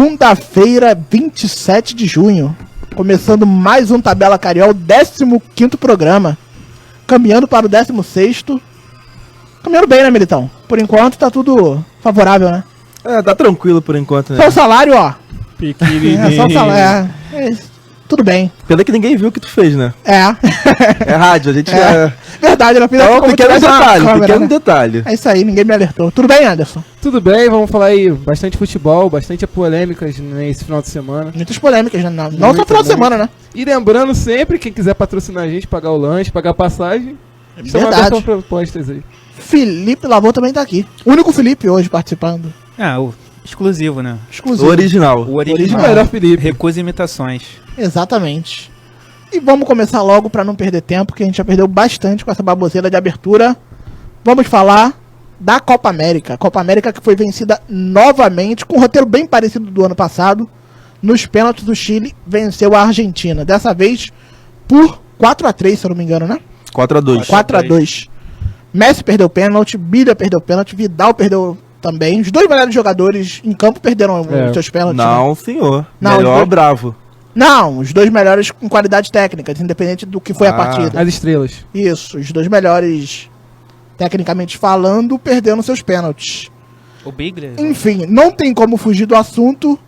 Segunda-feira, 27 de junho. Começando mais um Tabela Cariol, 15º programa. Caminhando para o 16º. Caminhando bem, né, Militão? Por enquanto tá tudo favorável, né? É, tá tranquilo por enquanto, né? Só o salário, ó. Pequenininho. É, só o salário. Tudo bem. Pena que ninguém viu o que tu fez, né? É. É rádio, a gente já... Verdade, na final Então, pequeno detalhe. É isso aí, ninguém me alertou. Tudo bem, Anderson? Tudo bem, vamos falar aí bastante futebol, bastante polêmicas nesse final de semana. Muitas polêmicas, né? Não só final de semana, né? E lembrando sempre, quem quiser patrocinar a gente, pagar o lanche, pagar a passagem, estamos Verdade. abertos a propostas aí. Felipe Lavô também tá aqui. O único Felipe hoje participando. O exclusivo, né? Exclusivo. O original. O O original. melhor Felipe. Recusa imitações. Exatamente. E vamos começar logo pra não perder tempo, que a gente já perdeu bastante com essa baboseira de abertura. Vamos falar da Copa América. Copa América que foi vencida novamente, com um roteiro bem parecido do ano passado. Nos pênaltis, o Chile venceu a Argentina. Dessa vez por 4-3, se eu não me engano, né? 4-2. 4-2. Messi perdeu o pênalti, Bilha perdeu o pênalti, Vidal perdeu também. Os dois melhores jogadores em campo perderam os seus pênaltis. Né? Não, senhor. Não, Melhor os dois- Bravo. Não, os dois melhores com qualidade técnica, independente do que foi a partida. As estrelas. Isso, os dois melhores, tecnicamente falando, perderam seus pênaltis. O Bigler. Enfim, não tem como fugir do assunto.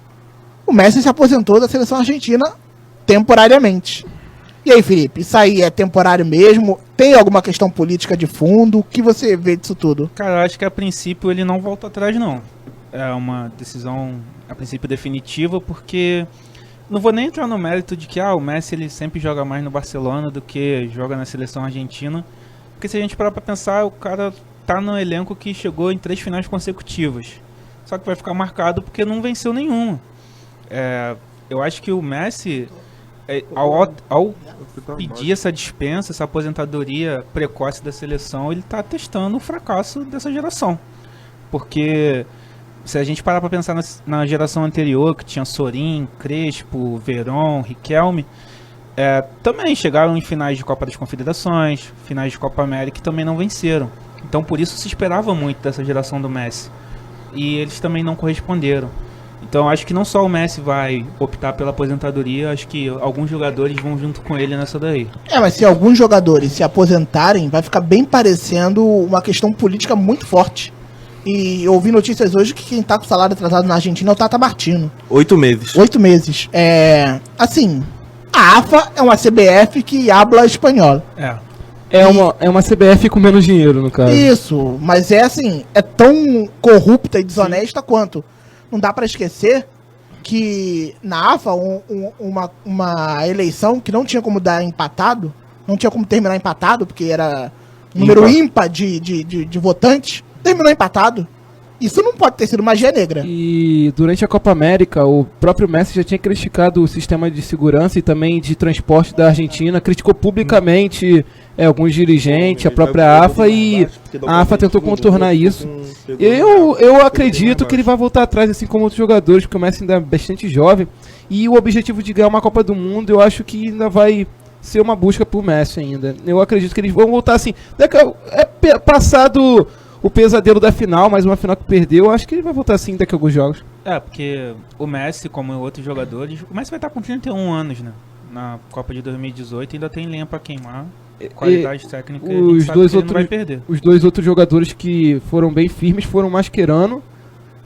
O Messi se aposentou da seleção argentina temporariamente. E aí, Felipe, isso aí é temporário mesmo? Tem alguma questão política de fundo? O que você vê disso tudo? Cara, eu acho que a princípio ele não volta atrás, não. É uma decisão, a princípio, definitiva, porque... Não vou nem entrar no mérito de que o Messi ele sempre joga mais no Barcelona do que joga na seleção argentina. Porque se a gente parar pra pensar, o cara tá no elenco que chegou em 3 finais consecutivas. Só que vai ficar marcado porque não venceu nenhuma. Eu acho que o Messi, ao pedir essa dispensa, essa aposentadoria precoce da seleção, ele tá testando o fracasso dessa geração. Porque... Se a gente parar pra pensar na geração anterior, que tinha Sorin, Crespo, Veron, Riquelme, também chegaram em finais de Copa das Confederações, finais de Copa América e também não venceram. Então por isso se esperava muito dessa geração do Messi. E eles também não corresponderam. Então acho que não só o Messi vai optar pela aposentadoria, acho que alguns jogadores vão junto com ele nessa daí. Mas se alguns jogadores se aposentarem, vai ficar bem parecendo uma questão política muito forte. E eu ouvi notícias hoje que quem tá com salário atrasado na Argentina é o Tata Martino. 8 meses. 8 meses. Assim, a AFA é uma CBF que habla espanhol. É uma CBF com menos dinheiro, no caso. Isso, mas é tão corrupta e desonesta quanto. Não dá pra esquecer que na AFA, uma eleição que não tinha como dar empatado, não tinha como terminar empatado, porque era número ímpar de votantes, terminou empatado. Isso não pode ter sido magia negra. E durante a Copa América, o próprio Messi já tinha criticado o sistema de segurança e também de transporte da Argentina, criticou publicamente alguns dirigentes, a própria AFA, e a AFA tentou contornar isso. Eu acredito que ele vai voltar atrás, assim como outros jogadores, porque o Messi ainda é bastante jovem, e o objetivo de ganhar uma Copa do Mundo, eu acho que ainda vai ser uma busca pro Messi ainda. Eu acredito que eles vão voltar assim, passado o pesadelo da final, mais uma final que perdeu, acho que ele vai voltar assim daqui a alguns jogos. Porque o Messi, como outros jogadores, o Messi vai estar com 31 anos, né? Na Copa de 2018 ainda tem lenha pra queimar, qualidade técnica, a gente sabe que ele não vai perder. Os dois outros jogadores que foram bem firmes foram o Mascherano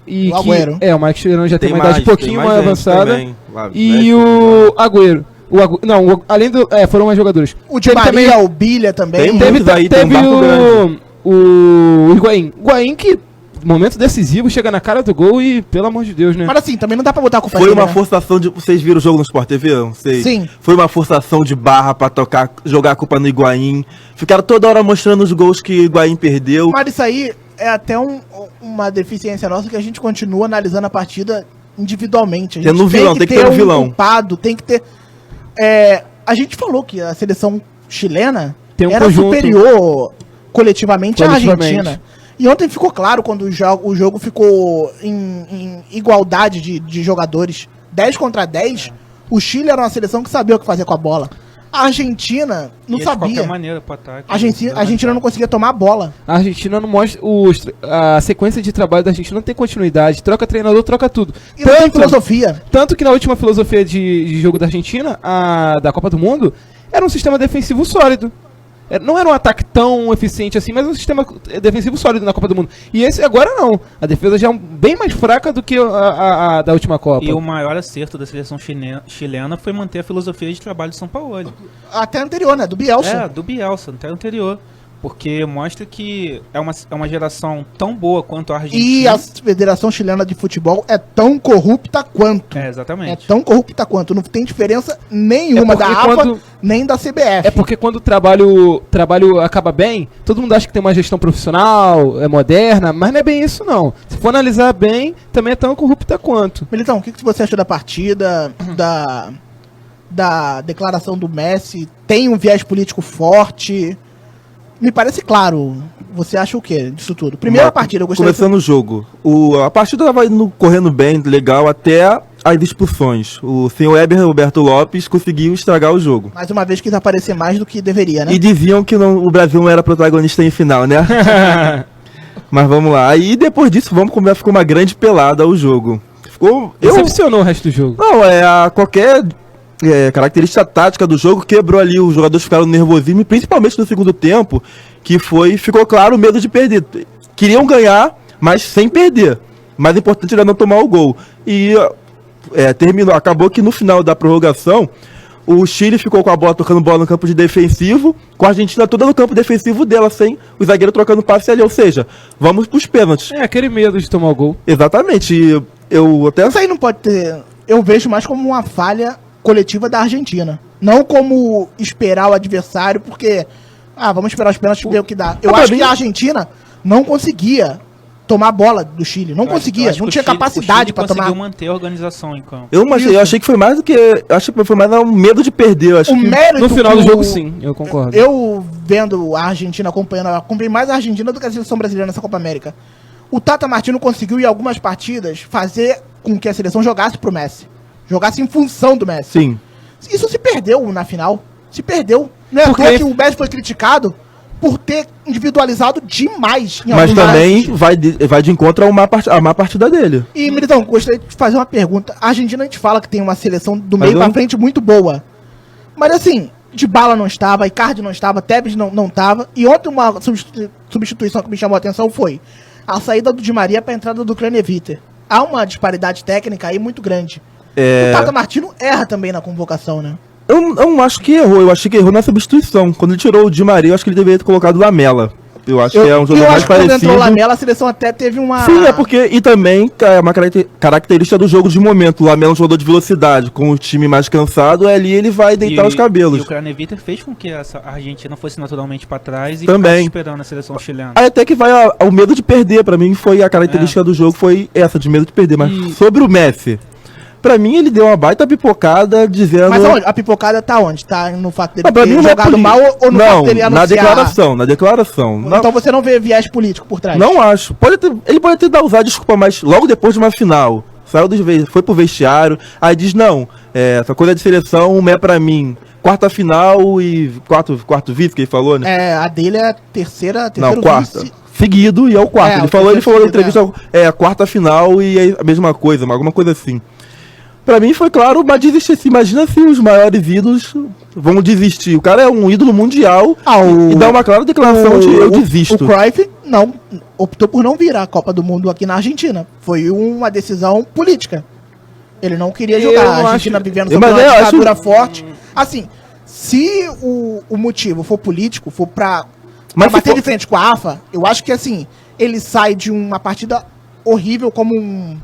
e o Agüero. O Mascherano já tem uma idade um pouquinho mais avançada também. e o Agüero. Foram mais jogadores. O Di Maria, o Bilha também. Tem muitos aí, tem um barco grande. O Higuaín que momento decisivo chega na cara do gol e pelo amor de Deus, né? Mas assim, também não dá pra botar a culpa Foi nele, uma né? forçação de... Vocês viram o jogo no Sport TV? Não sei. Sim. Foi uma forçação de barra pra jogar a culpa no Higuaín. Ficaram toda hora mostrando os gols que o Higuaín perdeu. Mas isso aí é até uma deficiência nossa, que a gente continua analisando a partida individualmente. A gente Tendo vilão, tem que ter um vilão. Culpado, tem que ter... a gente falou que a seleção chilena Tem um era conjunto superior coletivamente à coletivamente. Argentina. E ontem ficou claro, quando o jogo ficou em igualdade de jogadores, 10 contra 10, o Chile era uma seleção que sabia o que fazer com a bola. A Argentina não Ia de qualquer sabia. maneira pro ataque. A Argentina não conseguia tomar a bola. A Argentina não mostra. A sequência de trabalho da Argentina não tem continuidade. Troca treinador, troca tudo. E não tem filosofia. Tanto que na última filosofia de jogo da Argentina, da Copa do Mundo, era um sistema defensivo sólido. Não era um ataque tão eficiente assim, mas um sistema defensivo sólido na Copa do Mundo. E esse agora não. A defesa já é bem mais fraca do que a da última Copa. E o maior acerto da seleção chilena foi manter a filosofia de trabalho de São Paulo. Até anterior, né? Do Bielsa. É, do Bielsa, até anterior. Porque mostra que é uma geração tão boa quanto a Argentina. E a Federação Chilena de Futebol é tão corrupta quanto. É, exatamente. É tão corrupta quanto. Não tem diferença nenhuma da AFA, nem da CBF. É porque quando o trabalho acaba bem, todo mundo acha que tem uma gestão profissional, é moderna, mas não é bem isso não. Se for analisar bem, também é tão corrupta quanto. Militão, o que você achou da partida, da declaração do Messi? Tem um viés político forte? Me parece claro. Você acha o quê disso tudo? Primeira partida, eu gostaria... Começando o jogo. A partida estava correndo bem, legal, até as expulsões. O senhor Heber Roberto Lopes conseguiu estragar o jogo. Mais uma vez quis aparecer mais do que deveria, né? E diziam que o Brasil não era protagonista em final, né? Mas vamos lá. Aí depois disso, ficou uma grande pelada o jogo. Decepcionou o resto do jogo. Não, qualquer característica tática do jogo quebrou ali, os jogadores ficaram nervosismo, principalmente no segundo tempo, que ficou claro o medo de perder. Queriam ganhar, mas sem perder. Mais importante era não tomar o gol. E acabou que no final da prorrogação, o Chile ficou com a bola, tocando bola no campo de defensivo, com a Argentina toda no campo defensivo dela, sem o zagueiro trocando passe ali, ou seja, vamos pros pênaltis. Aquele medo de tomar o gol. Exatamente, Isso aí não pode ter... Eu vejo mais como uma falha coletiva da Argentina. Não como esperar o adversário, porque... vamos esperar os pênaltis e ver o que dá. Eu acho que a Argentina não conseguia tomar a bola do Chile. Não conseguia, não tinha capacidade para tomar. Conseguiu manter a organização em campo. Eu achei que foi mais do que... Acho que foi mais um medo de perder. Eu acho o mérito no final do jogo, sim, eu concordo. Eu vendo a Argentina, acompanhei mais a Argentina do que a seleção brasileira nessa Copa América. O Tata Martino conseguiu, em algumas partidas, fazer com que a seleção jogasse pro Messi. Jogasse em função do Messi. Sim. Isso se perdeu na final. Se perdeu. Não é porque que o Messi foi criticado por ter individualizado demais em mas também vai de encontro a má partida dele. E, Militão, gostaria de fazer uma pergunta. A Argentina, a gente fala que tem uma seleção do meio pra frente muito boa. Mas assim, Dybala não estava, Icardi não estava, Tevez não estava. E ontem uma substituição que me chamou a atenção foi a saída do Di Maria para a entrada do Kranjeviter. Há uma disparidade técnica aí muito grande. O Tata Martino erra também na convocação, né? Eu não acho que errou, eu achei que errou na substituição. Quando ele tirou o Di Maria, eu acho que ele deveria ter colocado o Lamela. Eu acho que é um jogador mais parecido. Quando entrou o Lamela, a seleção até teve uma... Sim, e também é uma característica do jogo de momento. O Lamela é um jogador de velocidade, com o time mais cansado, ali ele vai deitar os cabelos. E o Kranjeviter fez com que a Argentina fosse naturalmente para trás e também ficasse esperando a seleção chilena. Aí até que vai o medo de perder, pra mim foi a característica do jogo, foi essa, de medo de perder. Mas sobre o Messi... Pra mim, ele deu uma baita pipocada dizendo... Mas onde? A pipocada tá onde? Tá no fato dele ter jogado mal ou no fato dele anunciar? Na declaração. Então você não vê viés político por trás? Não acho. Ele pode ter usado desculpa, mas logo depois de uma final, foi pro vestiário, aí diz, não, essa coisa de seleção é pra mim. Quarta final e quarto vice que ele falou, né? A dele é terceira não, quarta. Vice. Seguido e é o quarto. Ele falou na entrevista, a quarta final e é a mesma coisa, alguma coisa assim. Pra mim foi claro, mas desistir. Imagina se os maiores ídolos vão desistir. O cara é um ídolo mundial e dá uma clara declaração de eu desisto. O Cruyff optou por não virar a Copa do Mundo aqui na Argentina. Foi uma decisão política. Ele não queria jogar. A Argentina vivendo sob uma ditadura forte. Assim, se o motivo for político, for pra bater de frente com a AFA, eu acho que assim, ele sai de uma partida horrível como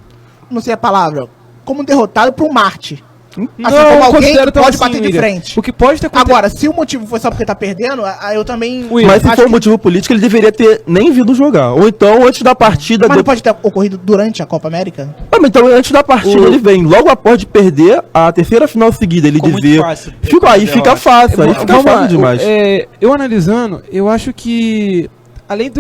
não sei a palavra... como derrotado por um Marte. Assim, como alguém que pode bater de frente. O que pode ter acontecido... Agora, se o motivo foi só porque tá perdendo, eu também... Mas se for motivo político, ele deveria ter nem vindo jogar. Ou então, antes da partida... Mas não pode ter ocorrido durante a Copa América? Mas então, antes da partida, ele vem. Logo após de perder a terceira final seguida, ele dizer... Aí fica fácil, aí fica fácil demais. Eu analisando, eu acho que... Além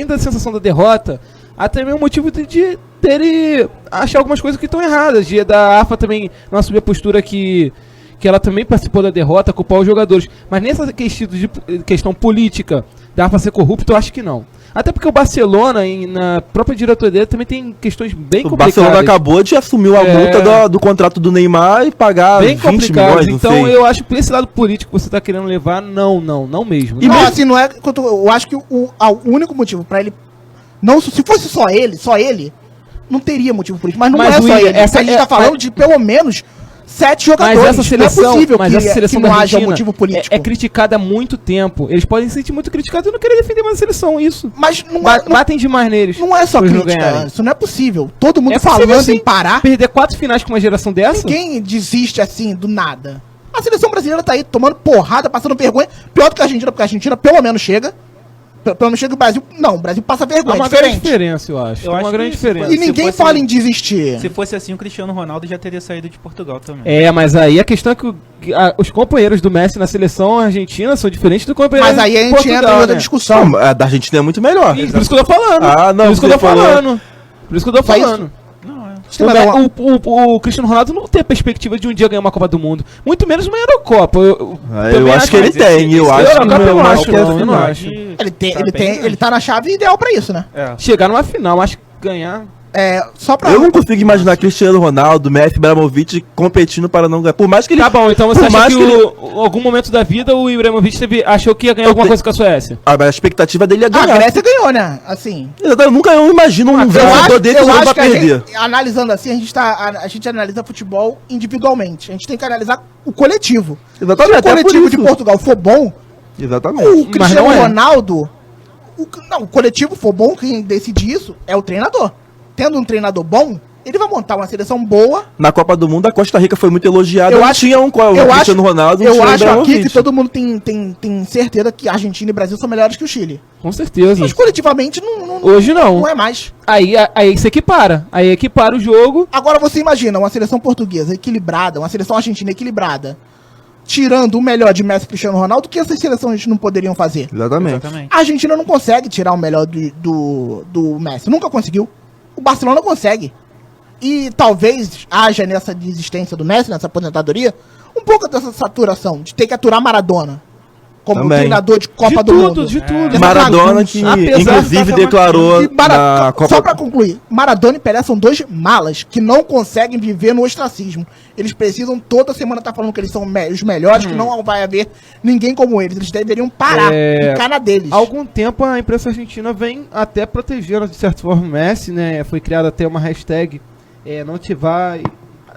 da sensação da derrota, há também um motivo de dele achar algumas coisas que estão erradas. Da AFA também não assumir a postura que que ela também participou da derrota, culpar os jogadores. Mas nessa questão política, dá pra ser corrupto, eu acho que não. Até porque o Barcelona, na própria diretoria dele, também tem questões bem O complicadas. Barcelona acabou de assumir a multa do contrato do Neymar e pagar Bem 20 complicadas. milhões, não Então sei. eu acho que por esse lado político que você tá querendo levar, não mesmo. E não, assim, não é. Eu acho que o único motivo pra ele. Não, se fosse só ele, não teria motivo político. Mas não é só William, ele. essa A gente tá falando de pelo menos 7 jogadores. Mas essa seleção, não é possível essa seleção que não da haja Argentina motivo político. é criticada há muito tempo. Eles podem se sentir muito criticados e não querer defender mais a seleção, isso. Mas não, Batem demais neles. não é só pra eles não crítica. ganharem. Isso não é possível. Todo mundo É possível, falando sim. em parar. Perder 4 finais com uma geração dessa? Ninguém desiste assim do nada. A seleção brasileira tá aí tomando porrada, passando vergonha. Pior do que a Argentina, porque a Argentina pelo menos chega. Pelo menos chega o Brasil. Não, o Brasil passa É vergonha. uma É grande diferente. diferença, eu acho. Eu É uma acho grande que diferença. E Se ninguém fosse- fala em desistir. Se fosse assim, o Cristiano Ronaldo já teria saído de Portugal também. É, mas aí a questão é que os companheiros do Messi na seleção argentina são diferentes do companheiro Mas aí a gente Portugal, entra em outra né? discussão. Não, a da Argentina é muito melhor. Por isso que eu tô falando. Ah, não, Por isso que eu tô você falou. falando. Por isso que eu tô Só isso? falando. Não, é. Você vai dar uma- O Cristiano Ronaldo não tem a perspectiva de um dia ganhar uma Copa do Mundo. Muito menos uma Eurocopa. Eu Eu também acho que ele mas tem, esse- eu esse acho Eurocopa que eu não, acho, que é não, eu não final. acho. Ele tá na chave ideal pra isso, né? É. Chegar numa final, acho que ganhar. Só pra. Eu não consigo imaginar Cristiano Ronaldo, Messi, Ibrahimovic competindo para não ganhar. Por mais que ele. Tá bom, então você por acha mais que, ele- em algum momento da vida o Ibrahimovic achou que ia ganhar alguma coisa com a Suécia? mas a expectativa dele é A ganhar. Grécia ganhou, né? Assim. Eu nunca imagino um vencedor desse jogo pra que a perder. gente, analisando assim, a gente analisa futebol individualmente. A gente tem que analisar o coletivo. Exatamente, Se o até por coletivo isso. de Portugal for bom, Exatamente. o Cristiano não é. Ronaldo. O coletivo for bom, quem decide isso é o treinador. Tendo um treinador bom, ele vai montar uma seleção boa. Na Copa do Mundo, a Costa Rica foi muito elogiada. Eu Não acho- tinha um Cristiano Ronaldo, não Eu tinha um acho aqui Ibrahimovic. que todo mundo tem certeza que Argentina e Brasil são melhores que o Chile. Com certeza. Mas coletivamente Hoje não. não é mais. Aí se equipara. Aí equipara o jogo. Agora você imagina uma seleção portuguesa equilibrada, uma seleção argentina equilibrada, tirando o melhor de Messi e Cristiano Ronaldo, que essas seleções não poderiam fazer. Exatamente. Exatamente. A Argentina não consegue tirar o melhor do Messi. Nunca conseguiu. O Barcelona consegue. E talvez haja nessa desistência do Messi, nessa aposentadoria, um pouco dessa saturação, de ter que aturar Maradona. Como Também. treinador de Copa de do tudo, Mundo. de tudo. Essa Maradona, bagunça. que Apesar inclusive de declarou E na Copa. Só pra concluir, Maradona e Pelé são dois malas que não conseguem viver no ostracismo. Eles precisam toda semana estar falando que eles são os melhores, que não vai haver ninguém como eles. Eles deveriam parar, ficar na deles. Há algum tempo a imprensa argentina vem até proteger, de certa forma, o Messi, né? Foi criada até uma hashtag não te vai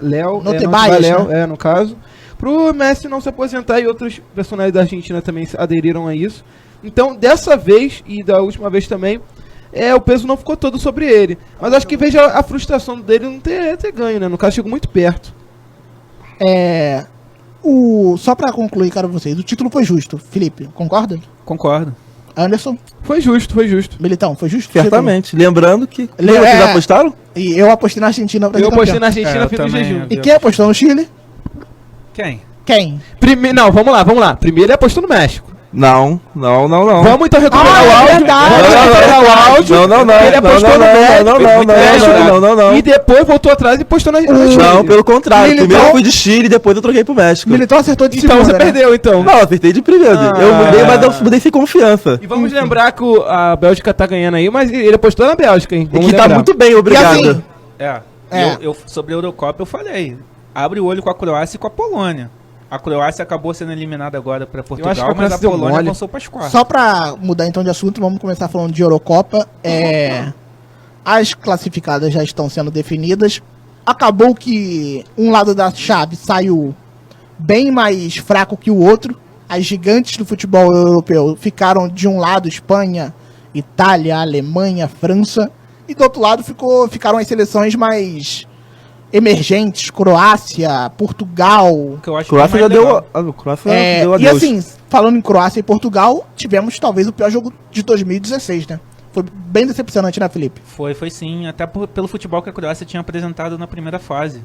Léo, Não te não vayas, Léo, né? no caso, pro Messi não se aposentar, e outros personagens da Argentina também aderiram a isso. Então, dessa vez e da última vez também, o peso não ficou todo sobre ele. Mas acho que veja a frustração dele não ter ganho, né? No caso, chegou muito perto. Só pra concluir, cara, vocês, o título foi justo. Felipe, concorda? Concordo. Anderson, Foi justo. Militão, foi justo? Certamente. Lembrando que. Le- Vocês é. apostaram? E eu apostei na Argentina pra Eu ser apostei campeão. na Argentina, Eu fim do também, jejum. E quem apostou no Chile? Quem? Quem? Não, vamos lá. Primeiro ele apostou no México. Não. Vamos então recuperar o é áudio. verdade. Vamos recuperar o áudio. Ele apostou no México. Não. E depois voltou atrás e postou no Chile. Não, pelo contrário. Militão- Primeiro eu fui de Chile, depois eu troquei pro México. Militão acertou de Então segunda, você né? perdeu, então. Não, eu acertei de primeiro. Eu mudei, mas eu mudei sem confiança. E vamos lembrar que a Bélgica tá ganhando aí, mas ele apostou na Bélgica, hein? E Vamos que tá lembrar. muito bem, obrigado. E assim, Sobre a Eurocopa eu falei. Abre o olho com a Croácia e com a Polônia. A Croácia acabou sendo eliminada agora para acho que Portugal, a mas a Croácia deu Polônia mole. avançou para as quartas. Só pra mudar então de assunto, vamos começar falando de Eurocopa. As classificadas já estão sendo definidas. Acabou que um lado da chave saiu bem mais fraco que o outro. As gigantes do futebol europeu ficaram de um lado Espanha, Itália, Alemanha, França. E do outro lado ficaram as seleções mais emergentes, Croácia, Portugal. Que eu acho Croácia que é já mais deu. legal. A Croácia deu E adeus. assim, falando em Croácia e Portugal, tivemos talvez o pior jogo de 2016, né? Foi bem decepcionante, né, Felipe? Foi sim, até pelo futebol que a Croácia tinha apresentado na primeira fase,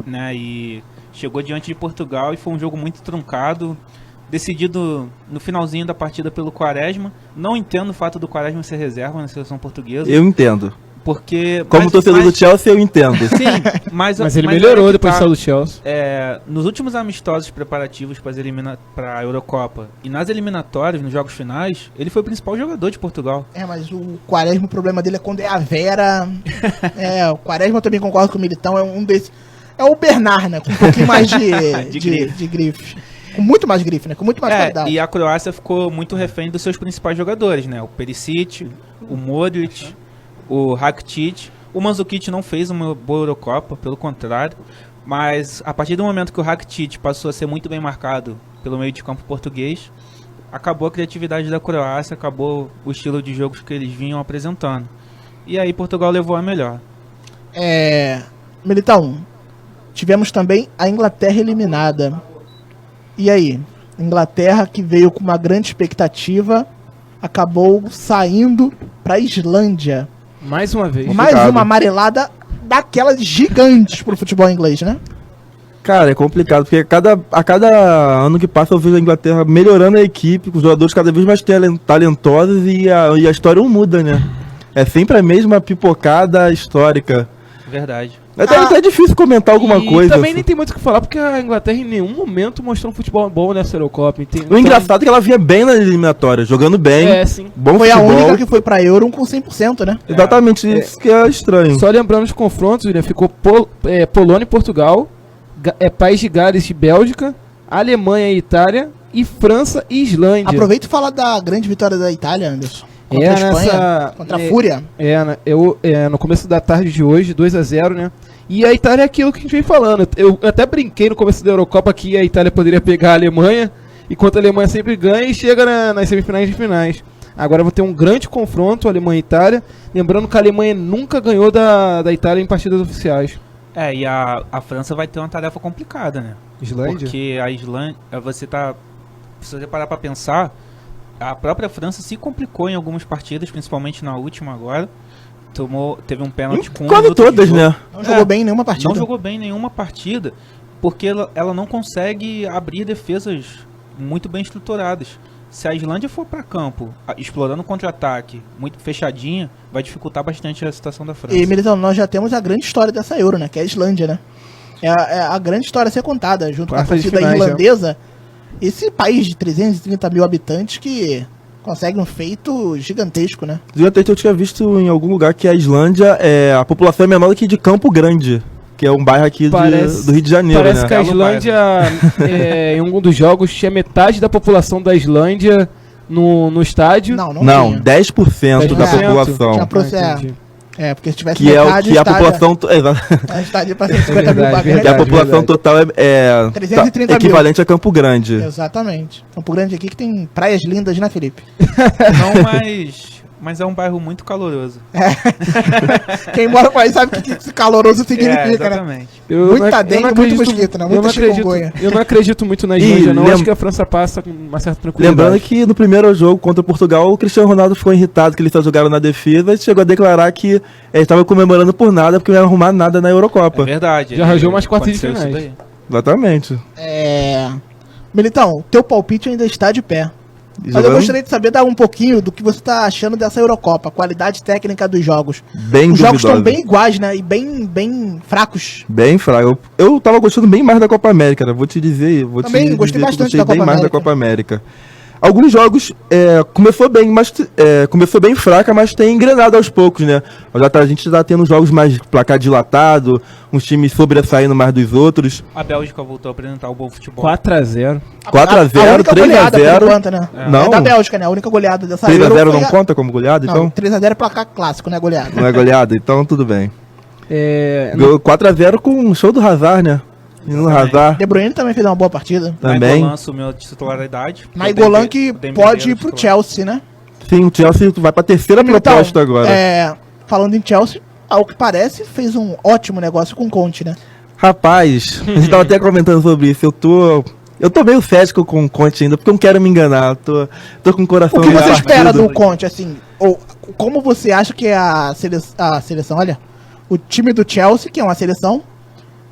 né? E chegou diante de Portugal e foi um jogo muito truncado, decidido no finalzinho da partida pelo Quaresma. Não entendo o fato do Quaresma ser reserva na seleção portuguesa. Eu entendo. Porque... Como torcedor do Chelsea, eu entendo. Sim, mas ele melhorou olha que depois de sair do Chelsea. nos últimos amistosos preparativos para a Eurocopa e nas eliminatórias, nos jogos finais, ele foi o principal jogador de Portugal. Mas o Quaresma, o problema dele é quando é a Vera. O Quaresma eu também concordo com o Militão, é um desses. É o Bernard, né? Com um pouquinho mais de grife. Com muito mais grife, né? Com muito mais qualidade. E a Croácia ficou muito refém dos seus principais jogadores, né? O Perisic, o Modric, o Rakitic. O Mandzukic não fez uma boa Eurocopa, pelo contrário. Mas a partir do momento que o Rakitic passou a ser muito bem marcado pelo meio de campo português, acabou a criatividade da Croácia, acabou o estilo de jogos que eles vinham apresentando. E aí Portugal levou a melhor. Militão, tivemos também a Inglaterra eliminada. E aí? Inglaterra, que veio com uma grande expectativa, acabou saindo para a Islândia. Mais uma vez. Mais uma amarelada daquelas gigantes pro futebol inglês, né? Cara, é complicado, porque a cada ano que passa eu vejo a Inglaterra melhorando a equipe, com os jogadores cada vez mais talentosos e a história não muda, né? É sempre a mesma pipocada histórica. Verdade. É até difícil comentar alguma coisa. Também nem tem muito o que falar, porque a Inglaterra em nenhum momento mostrou um futebol bom nessa Eurocopa. O engraçado é que ela vinha bem na eliminatória, jogando bem. Sim. Bom foi futebol. A única que foi pra Euro com 100%, né? Exatamente, isso que é estranho. Só lembrando os confrontos, né? Ficou Polônia e Portugal, País de Gales e Bélgica, Alemanha e Itália, e França e Islândia. Aproveita e fala da grande vitória da Itália, Anderson. Contra a Espanha, contra a Fúria. No começo da tarde de hoje, 2-0, né? E a Itália é aquilo que a gente vem falando. Eu até brinquei no começo da Eurocopa que a Itália poderia pegar a Alemanha, enquanto a Alemanha sempre ganha e chega nas semifinais e finais. Agora vou ter um grande confronto, Alemanha e Itália. Lembrando que a Alemanha nunca ganhou da Itália em partidas oficiais. E a França vai ter uma tarefa complicada, né? Islândia? Porque a Islândia, se você parar pra pensar, a própria França se complicou em algumas partidas, principalmente na última agora. Teve um pênalti com quase todas, né? Não jogou bem em nenhuma partida. Não jogou bem em nenhuma partida, porque ela não consegue abrir defesas muito bem estruturadas. Se a Islândia for para campo, explorando contra-ataque, muito fechadinha, vai dificultar bastante a situação da França. E, Militão, nós já temos a grande história dessa Euro, né? Que é a Islândia, né? É a grande história a ser contada, junto com a torcida irlandesa. Esse país de 330 mil habitantes que consegue um feito gigantesco, né? Gigantesco, eu tinha visto em algum lugar que a Islândia, a população é menor do que de Campo Grande, que é um bairro aqui do Rio de Janeiro, parece, né? Que a Islândia, em um dos jogos, tinha metade da população da Islândia no estádio. Não, tinha. 10% da população. Porque se tivesse que metade, que a população... A estádio para 150 mil vagas. Que a população total é 330 equivalente a Campo Grande. Exatamente. Campo Grande aqui que tem praias lindas, né, Felipe? Não, mas é um bairro muito caloroso. Quem mora por aí sabe o que esse caloroso significa, exatamente. Né? Muita dengue, muito mosquito, né? Muita chikungunya. Eu não acredito muito na Islândia, não. Acho que a França passa com uma certa tranquilidade. Lembrando que no primeiro jogo contra Portugal, o Cristiano Ronaldo ficou irritado que eles só jogaram na defesa e chegou a declarar que ele estava comemorando por nada, porque não ia arrumar nada na Eurocopa. É verdade. Já arranjou umas quartas de finais. Exatamente. Militão, teu palpite ainda está de pé. Mas eu gostaria de saber dar um pouquinho do que você está achando dessa Eurocopa, a qualidade técnica dos jogos. Os jogos estão bem iguais, né? E bem fracos. Bem fraco. Eu tava gostando bem mais da Copa América, né? Gostei bastante da Copa mais da Copa América. Alguns jogos começou bem fraca, mas tem engrenado aos poucos, né? A gente tá tendo jogos mais placar dilatado, uns times sobressaindo mais dos outros. A Bélgica voltou a apresentar o bom futebol. 4-0. 4-0, 3-0. Né? Não. É da Bélgica, né? A única goleada dessa 3-0 não conta como goleada, então? Não, 3-0 é placar clássico, não é goleada. Não é goleada, então tudo bem. 4-0 com um show do Hazard, né? No Hazard. De Bruyne também fez uma boa partida. Também. Nainggolan assumiu a titularidade. Nainggolan que pode ir pro Chelsea, né? Sim, o Chelsea vai pra terceira proposta agora. Falando em Chelsea, ao que parece, fez um ótimo negócio com o Conte, né? Rapaz, a gente tava até comentando sobre isso. Eu tô meio cético com o Conte ainda, porque eu não quero me enganar. Tô com o coração... O que você espera do Conte, assim? Ou como você acha que é a seleção, olha, o time do Chelsea, que é uma seleção,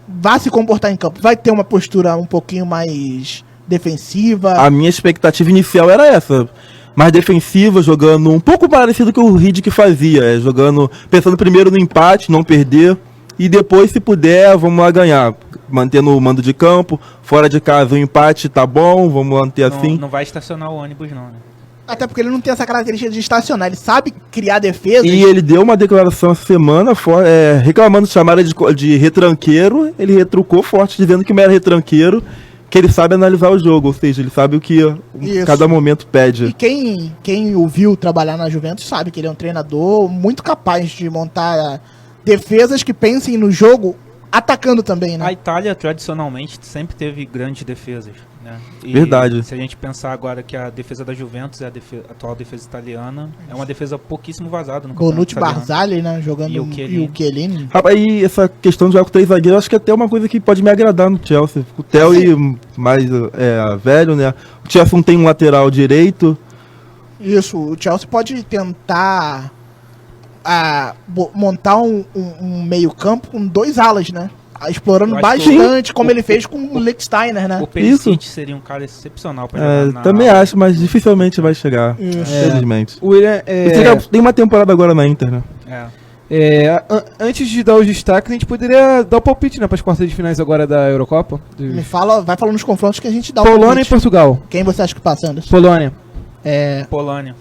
vai se comportar em campo? Vai ter uma postura um pouquinho mais defensiva? A minha expectativa inicial era essa. mais defensiva, jogando um pouco parecido com o Riddick fazia, jogando, pensando primeiro no empate, não perder, e depois, se puder, vamos lá ganhar, mantendo o mando de campo, fora de casa o empate tá bom, vamos manter assim. Não vai estacionar o ônibus não, né? Até porque ele não tem essa característica de estacionar, ele sabe criar defesas. E ele deu uma declaração essa semana, reclamando de chamar ele de retranqueiro, ele retrucou forte, dizendo que não era retranqueiro, que ele sabe analisar o jogo, ou seja, ele sabe o que cada momento pede. E quem o viu trabalhar na Juventus sabe que ele é um treinador muito capaz de montar defesas que pensem no jogo atacando também, né? A Itália, tradicionalmente, sempre teve grandes defesas, né? E Verdade. se a gente pensar agora que a defesa da Juventus é a atual defesa italiana, é uma defesa pouquíssimo vazada no campeonato Bonucci, italiano. Barzagli, né? Jogando E o Chiellini. e o Chiellini. Rapaz, e essa questão de jogar com 3 zagueiros, acho que até é uma coisa que pode me agradar no Chelsea. O Theo e mais velho, né? O Chelsea não tem um lateral direito. Isso, o Chelsea pode tentar montar um meio campo com 2 alas, né? Explorando Eu acho que bastante, como ele fez com o Lichtsteiner, né? O Perisic seria um cara excepcional pra jogar na Também ala. acho, mas dificilmente vai chegar, Isso. infelizmente. O William, Tem uma temporada agora na Inter, né? antes de dar os destaques, a gente poderia dar o palpite, né, para as quartas de finais agora da Eurocopa. Vai falando nos confrontos que a gente dá o Polônia e palpite. Portugal. Quem você acha que passa, Anderson? Polônia. Polônia.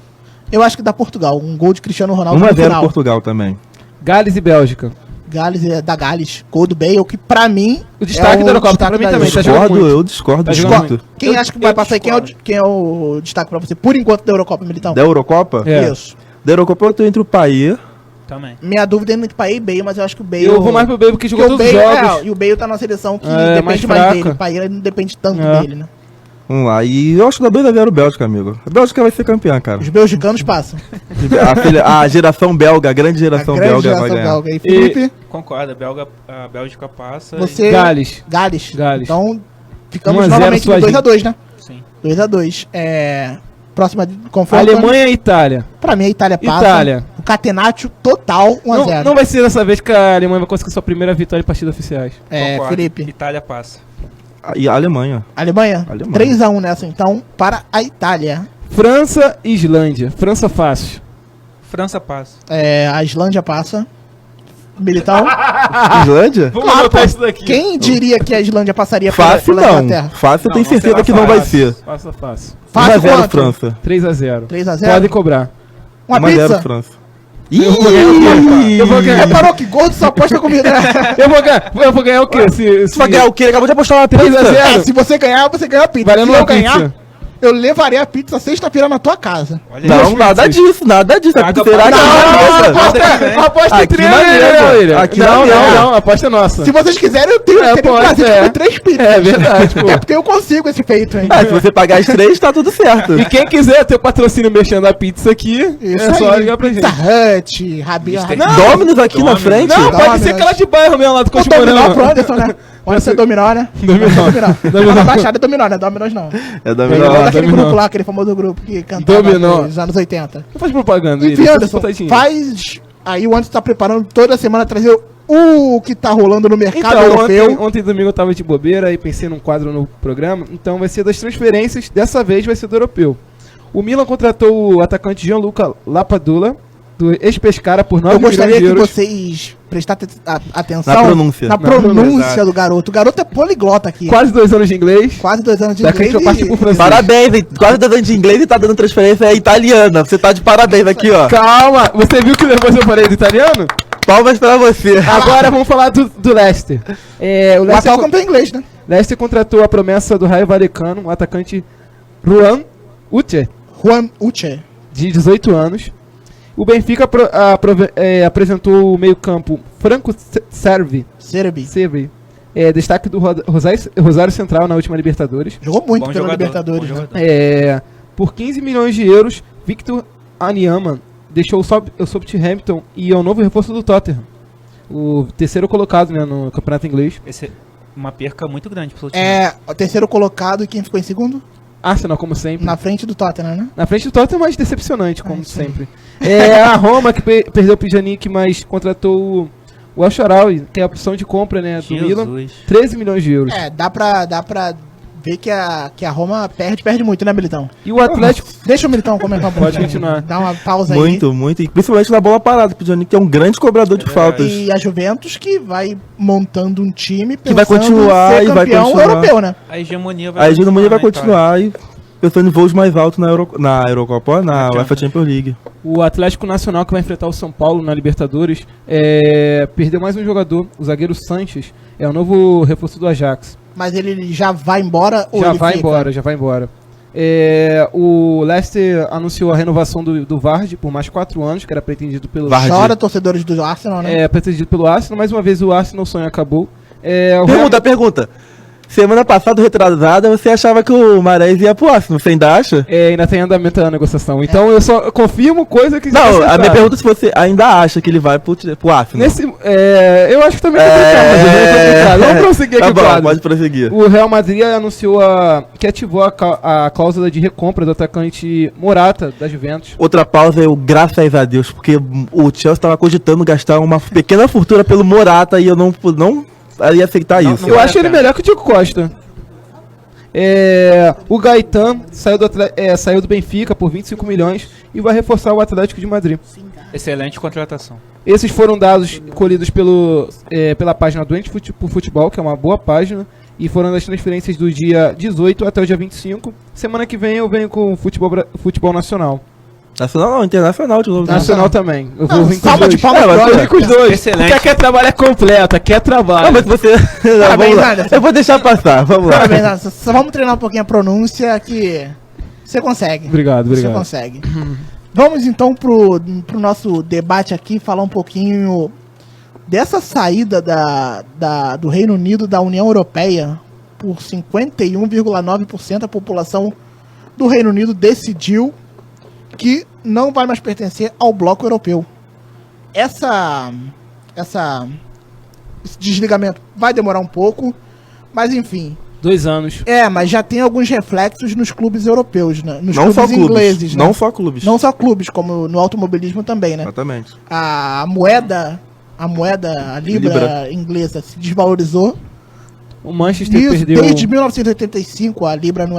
Eu acho que dá Portugal. Um gol de Cristiano Ronaldo 1 a no 0 final. Portugal também. Gales e Bélgica. Gales é da Gales. Gol do Bale, que pra mim O destaque da Eurocopa, pra mim também, tá jogando muito. Eu discordo Tá jogando muito. Quem acha que vai passar aí? Quem é o destaque pra você, por enquanto, da Eurocopa, Militão? Da Eurocopa? É. Isso. Da Eurocopa eu tô entre o Payet. Também. Minha dúvida é entre Payet e Bale, mas eu acho que o Bale... Eu vou mais pro Bale porque jogou Porque todos os o Bale, jogos. e o Bale tá numa seleção que Mais depende mais fraca. dele. O Payet não depende tanto É. dele, né? Vamos lá. E eu acho que dá 2 a 0 Bélgica, amigo. A Bélgica vai ser campeã, cara. Os belgicanos passam. A geração belga, a grande geração A grande belga geração vai ganhar. belga. E Felipe, Concordo, a Bélgica passa. você... Gales. Gales. Gales. Então, ficamos 1 a 0 novamente no sua 2x2, né? Sim. 2x2. Próxima confronto. Alemanha e Itália. Pra mim, a Itália passa. Itália. O catenaccio total 1x0. Não vai ser dessa vez que a Alemanha vai conseguir sua primeira vitória em partidas oficiais. Concordo. Felipe. Itália passa. E a Alemanha. Alemanha? Alemanha. 3x1 nessa, então, para a Itália. França e Islândia. França fácil. França passa. A Islândia passa. Militão. Islândia? Vamos Claro, anotar pô. isso daqui. Quem diria que a Islândia passaria Fácil pela não. Inglaterra? Fácil eu Não, tenho não certeza será que não vai fácil. ser. Fácil, fácil. 1 a Fácil 0 quanto? França. 3x0. 3x0? Pode cobrar. Uma 1 a 0 pizza? França. Eu vou ganhar. Reparou que gordo só aposta comigo, né? Eu vou ganhar o quê? Se Você vai ganhar o quê? Ele acabou de apostar uma 3 a 0. Se você ganhar, você ganha a pizza. Valendo Se eu uma ganhar, pizza. eu levarei a pizza sexta-feira na tua casa. Olha Não, aí. nada disso, nada disso. Paga É será pra- que Aposta Aqui entre na ele, mesa. William. Aqui na Não, mesa. não, aposta é nossa. Se vocês quiserem, eu teria o pode, prazer de é. comer 3 pizzas. É verdade, pô. É porque eu consigo esse feito, hein? Se você pagar as 3, tá tudo certo. E quem quiser ter o patrocínio mexendo a pizza aqui, Isso é só aí. ligar pra gente. Pizza Hut, Rabinho. Mister- Não, Dominus aqui na Dominus. frente. Não, Dá pode uma ser melhor. aquela de bairro mesmo lá do o dominó pro Cotimonão. Anderson, né? O Anderson é dominó, né? Dominó. Na Baixada é dominó, não é dominós não. É Dominó. dominó. Daquele dominó. grupo lá, aquele famoso grupo que cantava Dominó. nos anos 80. Não faz propaganda, Enfim, William, Anderson, botadinho. faz... Aí o Anderson tá preparando toda semana trazer o que tá rolando no mercado Então, europeu. ontem domingo eu tava de bobeira e pensei num quadro no programa. Então vai ser das transferências, dessa vez vai ser do europeu. O Milan contratou o atacante Gianluca Lapadula, do ex-Pescara, por 9 Eu milhões gostaria de que euros. vocês prestassem atenção Na pronúncia. na Na pronúncia. pronúncia do garoto. O garoto é poliglota aqui. Quase 2 anos de inglês. Quase 2 anos de Daqui a inglês. gente vai partir pro francês. Parabéns, hein? Quase dando de inglês e tá dando transferência italiana. Você tá de parabéns aqui, ó. Calma, você viu que depois eu falei do italiano? Palmas pra você. Agora vamos falar do Leicester. O O Leicester, atual campeão inglês, né? Leicester contratou a promessa do Raio Vallecano, o atacante Juan Uche, Juan Uche. de 18 anos. O Benfica apresentou o meio-campo Franco Servi, destaque do Rosário Central na última Libertadores. Jogou muito Bom pela jogador, Libertadores. bom Né? jogador. Por 15 milhões de euros, Victor Aniaman deixou o Southampton e é o novo reforço do Tottenham. O terceiro colocado, né, no campeonato inglês. Esse é uma perca muito grande pro time. É o terceiro colocado e quem ficou em segundo? Arsenal, como sempre. Na frente do Tottenham, né? Na frente do Tottenham, mais decepcionante, como sim. sempre. A Roma, que perdeu o Pjanic, mas contratou o El Shaarawy, que é a opção de compra, né, do Milan. 13 milhões de euros. Dá pra vê que a Roma perde muito, né, Militão? E o Atlético... Deixa o Militão comentar um pouquinho. Pode continuar. Dá uma pausa aí. Muito. E principalmente na bola parada, pro Johnny, que é um grande cobrador de faltas. E a Juventus que vai montando um time Que vai pensando em continuar ser e vai campeão continuar. europeu, né? A hegemonia A hegemonia vai né, cara? continuar e pensando em voos mais altos na Eurocopa, na UEFA Champions League. O Atlético Nacional, que vai enfrentar o São Paulo na Libertadores, perdeu mais um jogador, o zagueiro Sanches, é o novo reforço do Ajax. Mas ele já vai embora ou Já ele vai fica? embora. O Leicester anunciou a renovação do Vardy por mais 4 anos, que era pretendido pelo Chora, torcedores do Arsenal, né? pretendido pelo Arsenal. Mais uma vez o Arsenal, o sonho acabou. Pergunta. Semana passada, retrasada, você achava que o Mahrez ia pro Arsenal, você ainda acha? Ainda tem andamento a negociação. Então eu só confirmo coisa que já Não, foi a minha acertada. pergunta é se você ainda acha que ele vai pro Arsenal. Eu acho que também é complicado. Vamos prosseguir Tá aqui, bom, claro. pode prosseguir. O Real Madrid anunciou que ativou a cláusula de recompra do atacante Morata, da Juventus. Outra pausa é o graças a Deus, porque o Chelsea estava cogitando gastar uma pequena fortuna pelo Morata e eu não ia aceitar isso. Eu vale acho a ele pena. melhor que o Diego Costa. O Gaetan saiu do Benfica por 25 milhões e vai reforçar o Atlético de Madrid. Excelente contratação. Esses foram dados colhidos pela página Doente Futebol, que é uma boa página, e foram das transferências do dia 18 até o dia 25. Semana que vem eu venho com o futebol nacional. Nacional não, internacional de novo. Nacional também. Eu Não, vou vir com os salva de dois. palmas Vou agora. vir com os dois. Excelente. Porque quer trabalho é completa, quer trabalho. Não, mas você... Não, vamos lá. Anderson. Eu vou deixar passar, vamos lá. Parabéns, Anderson. Só vamos treinar um pouquinho a pronúncia que você consegue. Obrigado. Você consegue. Vamos então pro nosso debate aqui, falar um pouquinho dessa saída do Reino Unido da União Europeia. Por 51,9% da população do Reino Unido decidiu que não vai mais pertencer ao bloco europeu. Esse desligamento vai demorar um pouco, mas enfim. 2 anos. Mas já tem alguns reflexos nos clubes europeus, né? Nos Não só clubes clubes. ingleses, né? Não só clubes. Não só clubes, como no automobilismo também, né? Exatamente. A moeda, a libra inglesa se desvalorizou. O Manchester Isso, perdeu... desde 1985 a libra não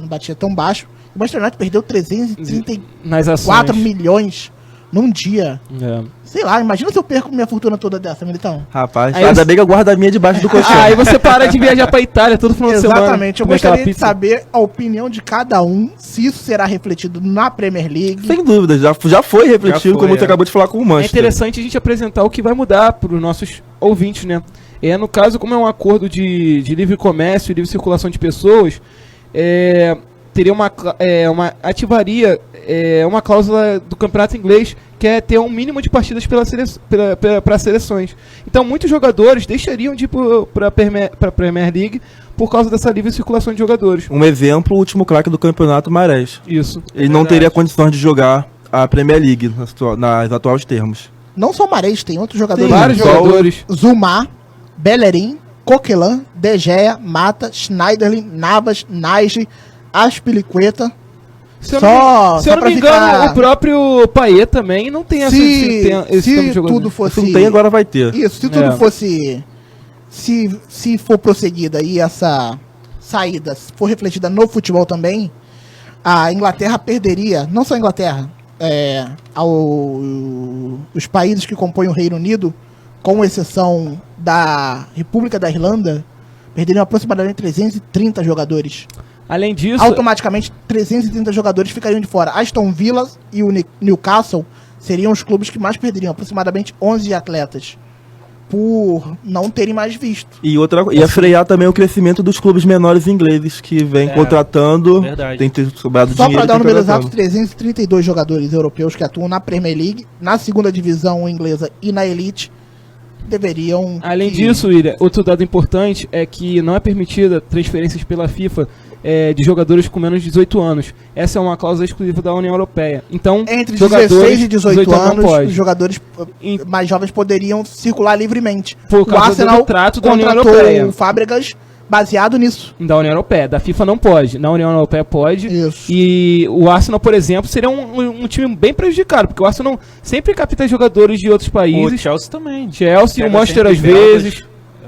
batia tão baixo. O Manchester United perdeu 334 nas ações. milhões num dia. Sei lá, imagina se eu perco minha fortuna toda dessa, Militão. Rapaz, Aí ainda você- bem que eu guardo a minha debaixo do colchão. Aí você para de viajar pra Itália todo final de semana. Exatamente, eu comer aquela gostaria de pizza. saber a opinião de cada um, se isso será refletido na Premier League. Sem dúvida, já foi refletido, foi, como você acabou de falar com o É Manchester. interessante a gente apresentar o que vai mudar para os nossos ouvintes, né? No caso, como é um acordo de livre comércio e livre circulação de pessoas, teria ativaria uma cláusula do campeonato inglês que é ter um mínimo de partidas para seleções. Então, muitos jogadores deixariam de ir para a Premier League por causa dessa livre circulação de jogadores. Um exemplo, o último craque do campeonato, Mahrez. Isso. Ele não Verdade. teria condições de jogar a Premier League nas atuais termos. Não só o Mahrez, tem outros jogadores. Sim, Vários só jogadores. Zuma, Bellerin, Coquelin, De Gea, Mata, Schneiderlin, Navas, Naige, Aspilicueta. Se eu Só não pra me engano, ficar- o próprio Payet também não tem esse tipo de Se jogador. tudo fosse... Se não tem, agora vai ter. Isso, se tudo É. fosse... Se for prosseguida e essa saída for refletida no futebol também, a Inglaterra perderia, não só a Inglaterra, os países que compõem o Reino Unido, com exceção da República da Irlanda, perderiam aproximadamente 330 jogadores. Além disso, Automaticamente, 330 jogadores ficariam de fora. Aston Villa e o Newcastle seriam os clubes que mais perderiam, aproximadamente 11 atletas, por não terem mais visto. E ia frear também o crescimento dos clubes menores ingleses que vem contratando. verdade. Tem que ter sobrado Só dinheiro. para dar o tem número que exato, contratando. 332 jogadores europeus que atuam na Premier League, na segunda divisão inglesa e na Elite, deveriam... além disso, William, outro dado importante é que não é permitida transferências pela FIFA de jogadores com menos de 18 anos. Essa é uma cláusula exclusiva da União Europeia. Então, Entre jogadores 16 e 18 não anos, pode. os jogadores Em- mais jovens poderiam circular livremente. Por causa do trato da União contratou Europeia. o Fábricas baseado nisso. Da União Europeia. Da FIFA não pode. Na União Europeia pode. Isso. E o Arsenal, por exemplo, seria um time bem prejudicado, porque o Arsenal sempre capta jogadores de outros O países. Chelsea também. Chelsea, o Pega Manchester às sempre verbas. vezes.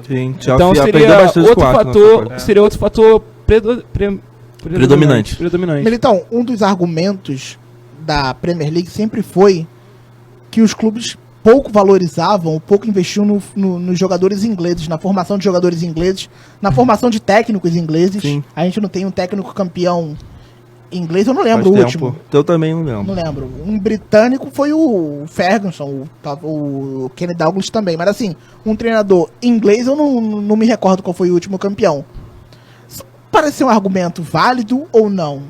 Sim, Chelsea Então aprendeu seria bastante outro com o Arsenal, fator, né? seria outro fator Predominante. Militão, um dos argumentos da Premier League sempre foi que os clubes pouco valorizavam, pouco investiam nos jogadores ingleses, na formação de jogadores ingleses, na formação de técnicos ingleses. Sim. A gente não tem um técnico campeão inglês, eu não lembro Faz o tempo. último. Eu também não lembro. Não lembro. Um britânico foi o Ferguson, o Kenny Dalglish também. Mas assim, um treinador inglês, eu não me recordo qual foi o último campeão. Parece ser um argumento válido ou não?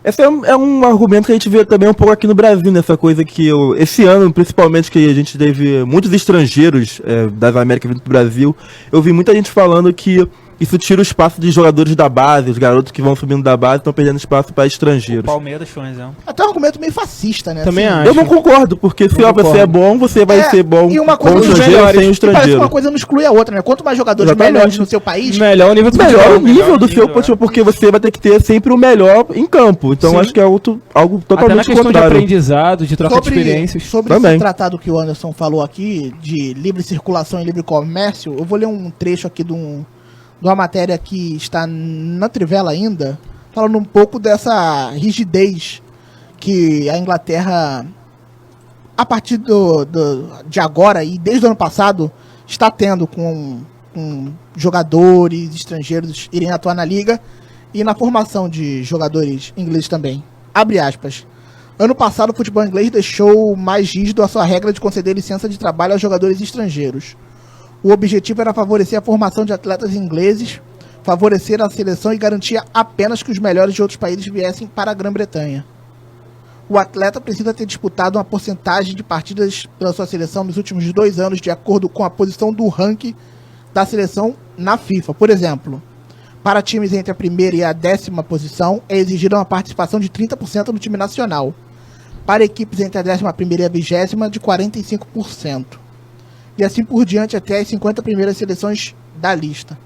Esse é um argumento que a gente vê também um pouco aqui no Brasil, nessa coisa que esse ano, principalmente, que a gente teve muitos estrangeiros das Américas vindo pro Brasil, eu vi muita gente falando que isso tira o espaço de jogadores da base, os garotos que vão subindo da base estão perdendo espaço para O estrangeiros. Palmeiras foi um exemplo. Até um argumento meio fascista, né? Também assim, acho. Eu não concordo, porque se você é bom, você vai ser bom e uma com coisa o dos estrangeiro melhores. sem o E parece que estrangeiro. uma coisa não exclui a outra, né? Quanto mais jogadores Exatamente. melhores no seu país, Melhor o nível do Melhor futebol. o nível do seu nível, futebol, porque você vai ter que ter sempre o melhor em campo. Então Sim. acho que é algo Até na totalmente questão de contrário. aprendizado, de troca de experiências. sobre Também. esse tratado que o Anderson falou aqui, de livre circulação e livre comércio, eu vou ler um trecho aqui de uma matéria que está na Trivela ainda, falando um pouco dessa rigidez que a Inglaterra, a partir de agora e desde o ano passado, está tendo com jogadores estrangeiros irem atuar na liga e na formação de jogadores ingleses também. Abre aspas. Ano passado, o futebol inglês deixou mais rígido a sua regra de conceder licença de trabalho aos jogadores estrangeiros. O objetivo era favorecer a formação de atletas ingleses, favorecer a seleção e garantir apenas que os melhores de outros países viessem para a Grã-Bretanha. O atleta precisa ter disputado uma porcentagem de partidas pela sua seleção nos últimos 2 anos, de acordo com a posição do ranking da seleção na FIFA. Por exemplo, para times entre a primeira e a 10ª posição, é exigida uma participação de 30% no time nacional. Para equipes entre a 11ª e a 20ª, de 45%. E assim por diante até as 50 primeiras seleções da lista.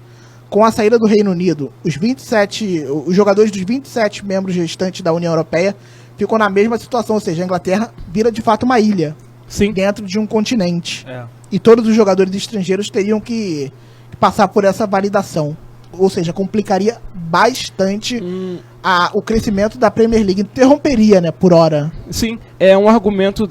Com a saída do Reino Unido, os jogadores dos 27 membros restantes da União Europeia ficam na mesma situação, ou seja, a Inglaterra vira de fato uma ilha Sim. dentro de um continente. É. E todos os jogadores estrangeiros teriam que passar por essa validação. Ou seja, complicaria bastante o crescimento da Premier League. Interromperia, né, por hora. Sim, é um argumento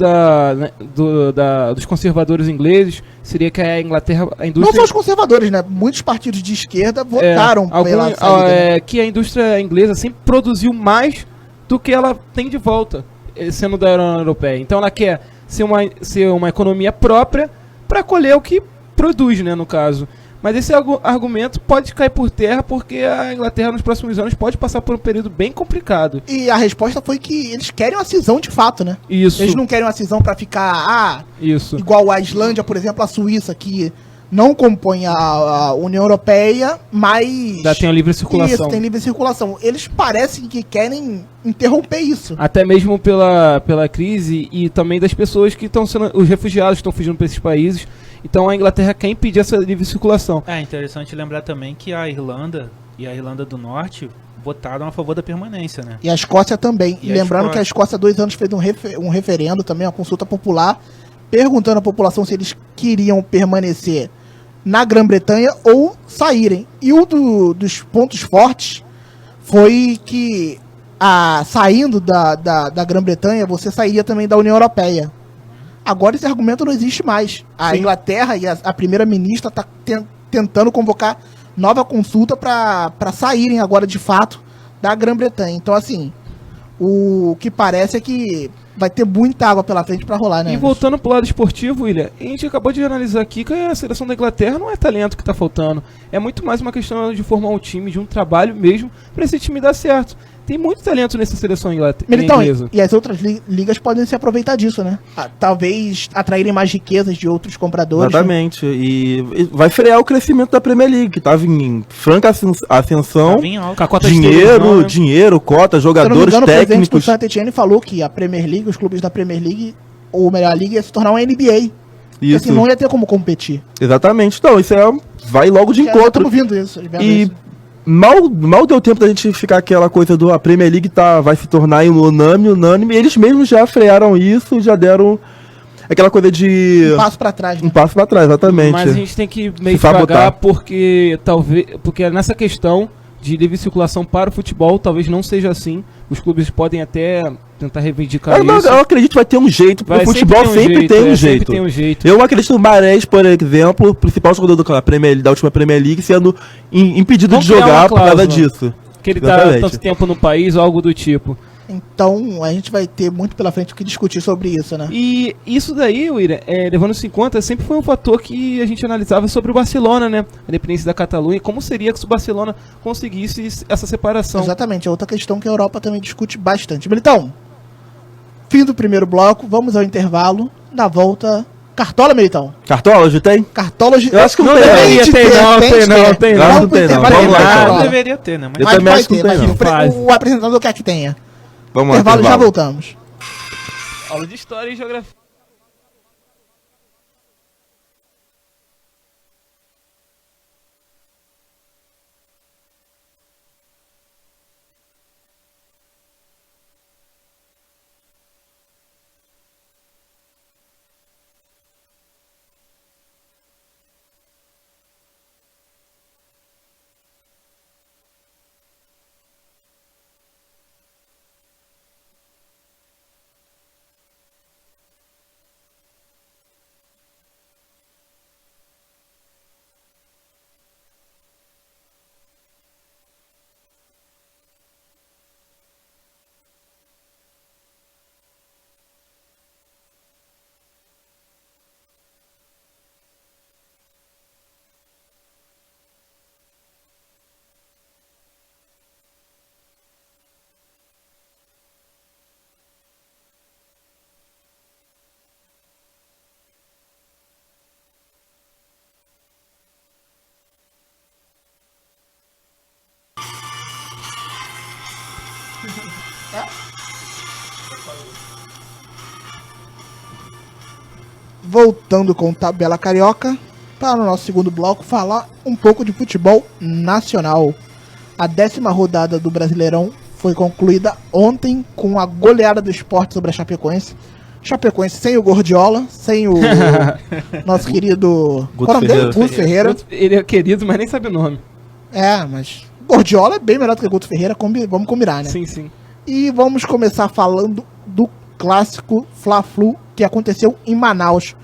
dos conservadores ingleses, seria que a Inglaterra, a Não indústria... só os conservadores, né? Muitos partidos de esquerda votaram pela saída. Né? Que a indústria inglesa sempre produziu mais do que ela tem de volta, sendo da União Europeia. Então ela quer ser uma economia própria para colher o que produz, né, no caso. Mas esse argumento pode cair por terra porque a Inglaterra nos próximos anos pode passar por um período bem complicado. E a resposta foi que eles querem uma cisão de fato, né? Isso. Eles não querem uma cisão pra ficar, Isso. igual a Islândia, por exemplo, a Suíça, que não compõe a União Europeia, mas... Ainda tem a livre circulação. Isso, tem livre circulação. Eles parecem que querem interromper isso. Até mesmo pela crise e também das pessoas que estão sendo... Os refugiados que estão fugindo para esses países. Então a Inglaterra quer impedir essa livre circulação. É interessante lembrar também que a Irlanda e a Irlanda do Norte votaram a favor da permanência, né? E a Escócia também. E a Lembrando Escócia. que a Escócia há 2 anos fez um referendo também, uma consulta popular, perguntando à população se eles queriam permanecer na Grã-Bretanha ou saírem. E um dos pontos fortes foi que, saindo da Grã-Bretanha, você sairia também da União Europeia. Agora esse argumento não existe mais. A Sim. Inglaterra e a primeira-ministra está tentando convocar nova consulta para saírem agora de fato da Grã-Bretanha. Então, assim, o que parece é que vai ter muita água pela frente para rolar, né? E voltando pro lado esportivo, William, a gente acabou de analisar aqui que a seleção da Inglaterra não é talento que tá faltando. É muito mais uma questão de formar um time, de um trabalho mesmo, para esse time dar certo. Tem muito talento nessa seleção Militão, inglesa. e as outras ligas podem se aproveitar disso, né? Talvez atraírem mais riquezas de outros compradores. Né? Exatamente. E vai frear o crescimento da Premier League, que estava em franca ascensão. Tava em alta. Com a cota de televisão, né? Dinheiro, cota, Se eu não me jogadores engano, o presidente do técnicos. Saint-Etienne falou que a Premier League, os clubes da Premier League, ou melhor, a liga ia se tornar uma NBA. Isso, Assim, não ia ter como competir. exatamente. Então, isso vai logo de Já encontro. estamos vendo isso. Vendo E isso. mal deu tempo da gente ficar aquela coisa a Premier League vai se tornar unânime. Eles mesmos já frearam isso, já deram aquela coisa de Um passo para trás, né? um passo pra trás, exatamente. Mas a gente tem que meio Se sabotar. devagar porque nessa questão de livre circulação para o futebol, talvez não seja assim. Os clubes podem até tentar reivindicar isso. Eu acredito que vai ter um jeito, porque o futebol sempre tem um jeito. Sempre tem um jeito. Eu acredito no Mahrez, por exemplo, o principal jogador da última Premier League, sendo impedido de jogar por causa disso. Que ele tá há tanto tempo no país ou algo do tipo. Então, a gente vai ter muito pela frente o que discutir sobre isso, né? E isso daí, William, levando-se em conta, sempre foi um fator que a gente analisava sobre o Barcelona, né? A independência da Catalunha, como seria que se o Barcelona conseguisse essa separação. Exatamente, é outra questão que a Europa também discute bastante. Militão, fim do primeiro bloco, vamos ao intervalo. Na volta, Cartola, Militão? Cartola, hoje tem? Cartola, eu acho que não deveria ter, não. Não deveria ter, né? Eu também acho que não tem, não. O apresentador quer que tenha. Vamos lá, intervalo, já voltamos. Aula de História e Geografia. Voltando com Tabela Carioca, para o nosso segundo bloco, falar um pouco de futebol nacional. A 10ª rodada do Brasileirão foi concluída ontem com a goleada do Sport sobre a Chapecoense. Chapecoense sem o Gordiola, sem o nosso querido Guto Ferreira. Ele é querido, mas nem sabe o nome. Mas Gordiola é bem melhor do que Guto Ferreira, vamos combinar, né? Sim, sim. E vamos começar falando do clássico Fla-Flu que aconteceu em Manaus.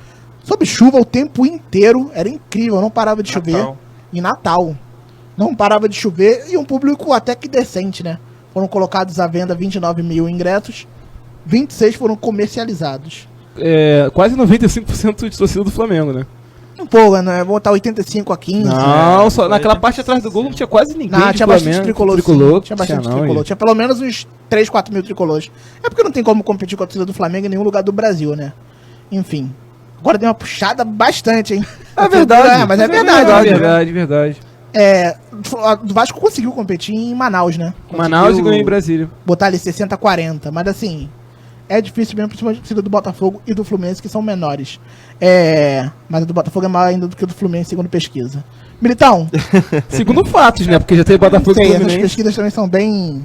Sob chuva o tempo inteiro, era incrível, não parava de chover. Em Natal. Não parava de chover e um público até que decente, né? Foram colocados à venda 29 mil ingressos, 26 foram comercializados. Quase 95% de torcida do Flamengo, né? Um pouco, né? Vou botar 85 a 15. Não, só naquela parte atrás do gol não tinha quase ninguém. Não, tinha bastante tricolor. Tinha bastante tricolor. Tinha pelo menos uns 3, 4 mil tricolores. É porque não tem como competir com a torcida do Flamengo em nenhum lugar do Brasil, né? Enfim. Agora deu uma puxada bastante, hein? É verdade. Mas é verdade. Verdade. O Vasco conseguiu competir em Manaus, né? Manaus e ganhou em Brasília. Botar ali 60 a 40. Mas assim, é difícil mesmo, principalmente a torcida do Botafogo e do Fluminense, que são menores. Mas a do Botafogo é maior ainda do que a do Fluminense, segundo pesquisa. Militão. Segundo fatos, né? Porque já tem Botafogo e Fluminense. Essas pesquisas também são bem.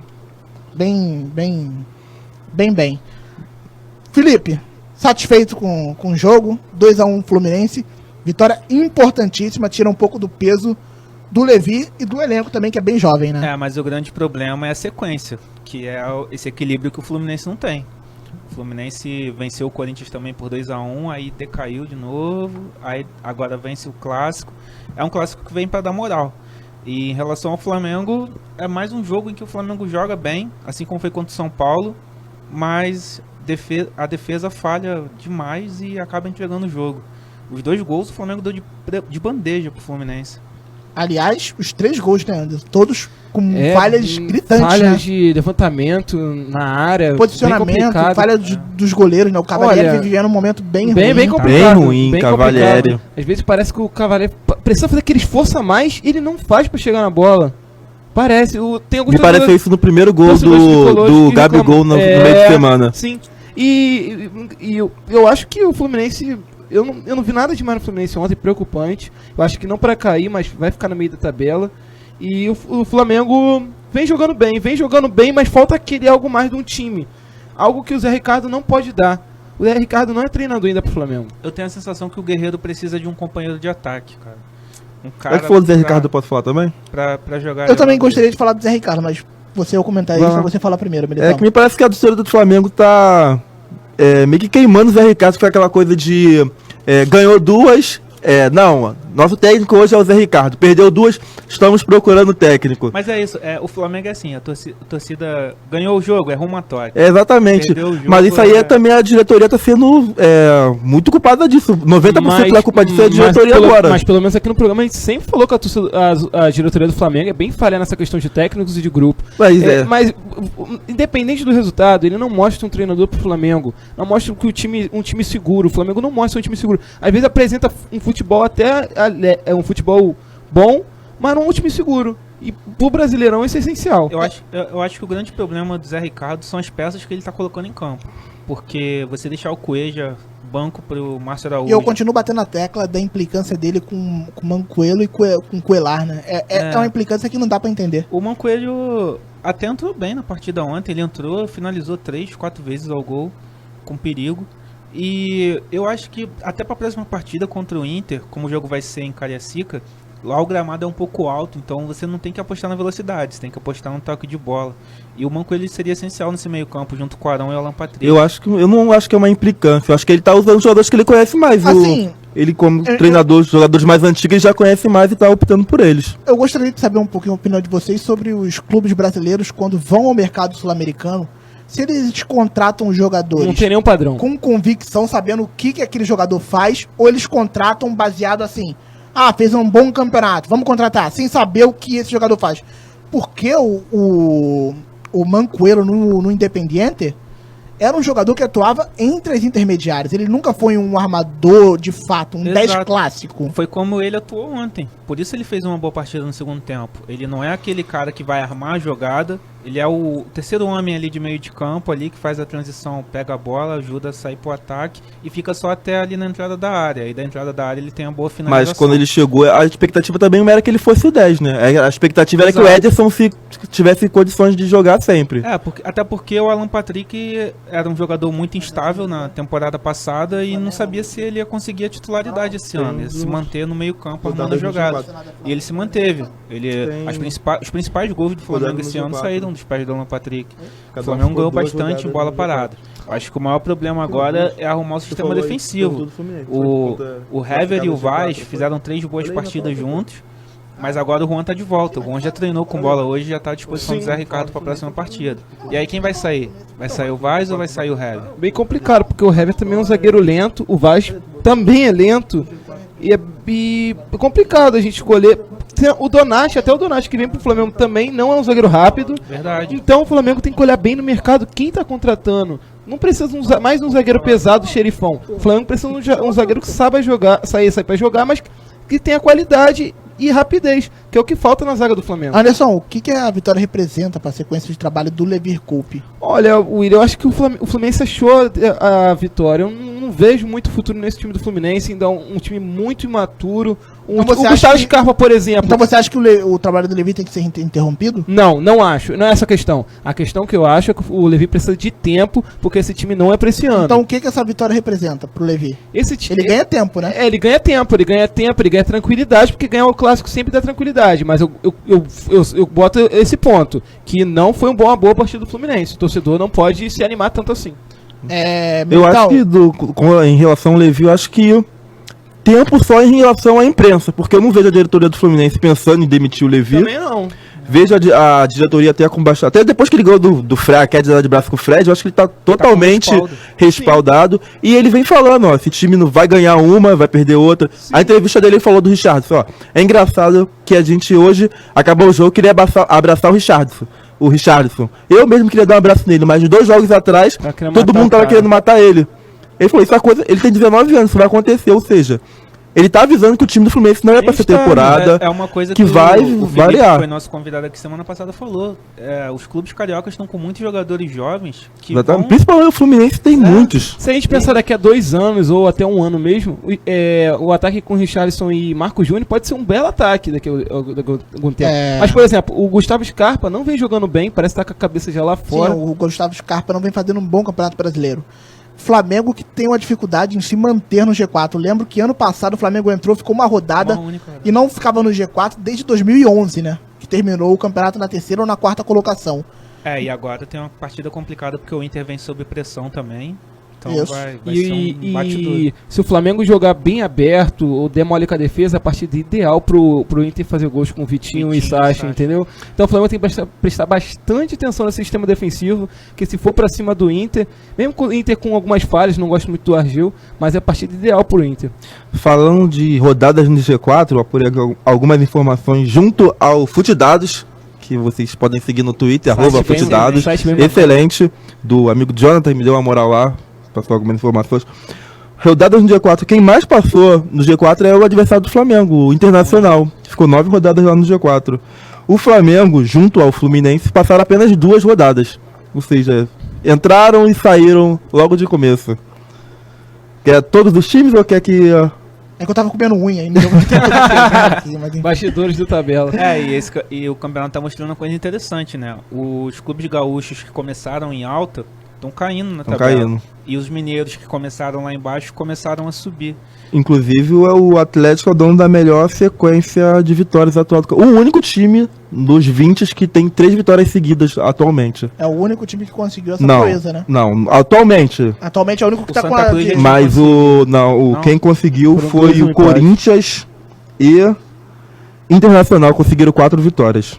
Felipe, satisfeito com o jogo, 2-1 Fluminense, vitória importantíssima, tira um pouco do peso do Levi e do elenco também, que é bem jovem, né? Mas o grande problema é a sequência, que é esse equilíbrio que o Fluminense não tem. O Fluminense venceu o Corinthians também por 2-1, aí decaiu de novo, aí agora vence o Clássico. É um Clássico que vem para dar moral. E em relação ao Flamengo, é mais um jogo em que o Flamengo joga bem, assim como foi contra o São Paulo, mas a defesa falha demais e acaba entregando o jogo. Os 2 gols o Flamengo deu de bandeja pro Fluminense. Aliás, os 3 gols, né, Anderson? Todos com falhas gritantes, falhas, né? de levantamento na área, posicionamento, falha dos goleiros, né? O Cavalieri vivendo um momento bem ruim. Bem complicado. Bem ruim, Cavalieri. Às vezes parece que o Cavalieri precisa fazer aquele esforço a mais e ele não faz pra chegar na bola. Parece. Me pareceu isso no primeiro gol do Gabigol no meio de semana. Sim. E eu acho que o Fluminense... Eu não vi nada demais no Fluminense ontem, preocupante. Eu acho que não para cair, mas vai ficar no meio da tabela. E o Flamengo vem jogando bem, mas falta aquele algo mais de um time. Algo que o Zé Ricardo não pode dar. O Zé Ricardo não é treinador ainda pro Flamengo. Eu tenho a sensação que o Guerreiro precisa de um companheiro de ataque, cara. Um Já cara que for do Zé Ricardo, eu posso falar também? pra jogar. Eu também gostaria de falar do Zé Ricardo, mas você é o comentarista, você fala primeiro, Militão. É que me parece que a torcida do Flamengo tá meio que queimando o Zé Ricardo, que foi aquela coisa de ganhou duas. Não, nosso técnico hoje é o Zé Ricardo. Perdeu duas, estamos procurando o técnico. Mas é isso, o Flamengo é assim, a torcida ganhou o jogo, é rumatório. Exatamente. Perdeu o jogo, Mas isso aí também a diretoria tá sendo muito culpada disso. 90% da culpa disso é a diretoria agora. Mas pelo menos aqui no programa a gente sempre falou que a diretoria do Flamengo é bem falha nessa questão de técnicos e de grupo. Mas independente do resultado, ele não mostra um treinador pro Flamengo. Não mostra que um time seguro. O Flamengo não mostra um time seguro. Às vezes apresenta um futebol um futebol bom, mas não é um time seguro. E pro Brasileirão isso é essencial. Eu acho que o grande problema do Zé Ricardo são as peças que ele tá colocando em campo. Porque você deixar o Cueja banco pro Márcio Araújo. E eu continuo batendo na tecla da implicância dele com o Mancoelho e com o Coelar, né? É uma implicância que não dá pra entender. O Mancoelho até entrou bem na partida ontem. Ele entrou, finalizou 3, 4 vezes ao gol, com perigo. E eu acho que até para a próxima partida contra o Inter, como o jogo vai ser em Cariacica, lá o gramado é um pouco alto, então você não tem que apostar na velocidade, você tem que apostar no toque de bola. E o Manco ele seria essencial nesse meio campo, junto com o Arão e o Alan Patrick. Eu não acho que é uma implicância, eu acho que ele tá usando os jogadores que ele conhece mais. Assim, ele como treinador, os jogadores mais antigos, ele já conhece mais e tá optando por eles. Eu gostaria de saber um pouquinho a opinião de vocês sobre os clubes brasileiros quando vão ao mercado sul-americano. Se eles contratam jogadores... Não tem nenhum padrão. Com convicção, sabendo o que aquele jogador faz, ou eles contratam baseado assim... fez um bom campeonato, vamos contratar, sem saber o que esse jogador faz. Porque o Mancoelho no Independiente era um jogador que atuava entre as intermediárias. Ele nunca foi um armador, de fato, um 10 clássico. Foi como ele atuou ontem. Por isso ele fez uma boa partida no segundo tempo. Ele não é aquele cara que vai armar a jogada. Ele é o terceiro homem ali de meio de campo, ali que faz a transição, pega a bola, ajuda a sair pro ataque e fica só até ali na entrada da área. E da entrada da área ele tem uma boa finalização. Mas quando ele chegou, a expectativa também não era que ele fosse o 10, né? A expectativa era que o Ederson tivesse condições de jogar sempre. Até porque o Alan Patrick era um jogador muito instável na temporada passada e não sabia se ele ia conseguir a titularidade esse ano, ia se manter no meio campo armando a jogada. E ele se manteve. Os principais gols do Flamengo esse ano saíram dos pés do Alan Patrick. O Flamengo ganhou bastante bola parada. Acho que o maior problema agora é arrumar o sistema defensivo. O Hever e o Vaz fizeram 3 boas partidas juntos, mas agora o Juan tá de volta. O Juan já treinou com bola hoje e já tá à disposição do Zé Ricardo para a próxima partida. E aí quem vai sair? Vai sair o Vaz ou vai sair o Hever? Bem complicado, porque o Hever também é um zagueiro lento, o Vaz também é lento. E é complicado a gente escolher. O Donati, até o Donati que vem pro Flamengo também não é um zagueiro rápido. Verdade. Então o Flamengo tem que olhar bem no mercado quem tá contratando. Não precisa mais um zagueiro pesado, xerifão. O Flamengo precisa de um zagueiro que saiba jogar, sair pra jogar, mas que tenha qualidade e rapidez, que é o que falta na zaga do Flamengo. Anderson, o que a vitória representa para a sequência de trabalho do Levir Coupe? Olha, William, eu acho que o Fluminense achou a vitória. Eu não vejo muito futuro nesse time do Fluminense, ainda um time muito imaturo. O Gustavo Scarpa, por exemplo. Então você acha que o trabalho do Levir tem que ser interrompido? Não acho. Não é essa a questão. A questão que eu acho é que o Levir precisa de tempo, porque esse time não é pra esse ano. Então o que essa vitória representa pro Levir? Ele ganha tempo, né? Ele ganha tempo, ele ganha tranquilidade, porque ganhar o clássico sempre dá tranquilidade. Mas eu boto esse ponto, que não foi uma boa partida do Fluminense. O torcedor não pode se animar tanto assim. Eu acho que em relação ao Levir, eu acho que tempo só em relação à imprensa, porque eu não vejo a diretoria do Fluminense pensando em demitir o Levir. Também não. Vejo a diretoria até com baixa... Até depois que ele ganhou do Fred, a queda de braço com o Fred, eu acho que ele tá totalmente respaldado. E ele vem falando, esse time não vai ganhar uma, vai perder outra. Sim. A entrevista dele ele falou do Richarlison, é engraçado que a gente hoje, acabou o jogo, queria abraçar o Richarlison. Eu mesmo queria dar um abraço nele, mas 2 jogos atrás, todo mundo tava querendo matar ele. Ele falou, ele tem 19 anos, isso vai acontecer, ou seja... Ele tá avisando que o time do Fluminense não é pra ser temporada. É uma coisa que vai variar. Que foi nosso convidado aqui semana passada falou. Os clubes cariocas estão com muitos jogadores jovens. Principalmente o Fluminense tem muitos. Se a gente pensar daqui a 2 anos ou até 1 ano mesmo, o ataque com Richarlison e Marco Júnior pode ser um belo ataque daqui a algum tempo. Mas, por exemplo, o Gustavo Scarpa não vem jogando bem, parece estar com a cabeça já lá fora. Sim, o Gustavo Scarpa não vem fazendo um bom campeonato brasileiro. Flamengo que tem uma dificuldade em se manter no G4. Eu lembro que ano passado o Flamengo entrou, ficou uma rodada Uma única rodada. e não ficava no G4 desde 2011, né? Que terminou o campeonato na terceira ou na quarta colocação. E agora tem uma partida complicada porque o Inter vem sob pressão também. Então Isso. vai ser um bate duro. E se o Flamengo jogar bem aberto ou der mole com a defesa, a partida ideal pro Inter fazer gols com o Vitinho e Sacha, entendeu? Então o Flamengo tem que prestar bastante atenção nesse sistema defensivo, que se for pra cima do Inter, mesmo com o Inter com algumas falhas, não gosto muito do Argel, mas é a partida ideal pro Inter. Falando de rodadas no G4, eu apurei algumas informações junto ao Futedados, que vocês podem seguir no Twitter, @Futedados. Excelente, do amigo Jonathan, me deu uma moral lá, passou algumas informações. Rodadas no G4, quem mais passou no G4 é o adversário do Flamengo, o Internacional. Ficou 9 rodadas lá no G4. O Flamengo, junto ao Fluminense, passaram apenas 2 rodadas. Ou seja, entraram e saíram logo de começo. Quer todos os times ou quer que... É que eu tava comendo unha e me deu muito tempo de pegar aqui, mas... Bastidores do tabela. E o campeonato tá mostrando uma coisa interessante, né? Os clubes gaúchos que começaram em alta estão caindo na tabela. Caindo. E os mineiros que começaram lá embaixo começaram a subir. Inclusive o Atlético é o dono da melhor sequência de vitórias atual. O único time dos 20 que tem 3 vitórias seguidas atualmente. É o único time que conseguiu essa proeza, né? Não, atualmente. Atualmente é o único que O tá com Santa a... Cruz já- Mas quem conseguiu Foram foi 2 o empates. Corinthians e Internacional, conseguiram 4 vitórias.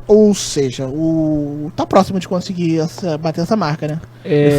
Ou seja, tá próximo de conseguir bater essa marca, né?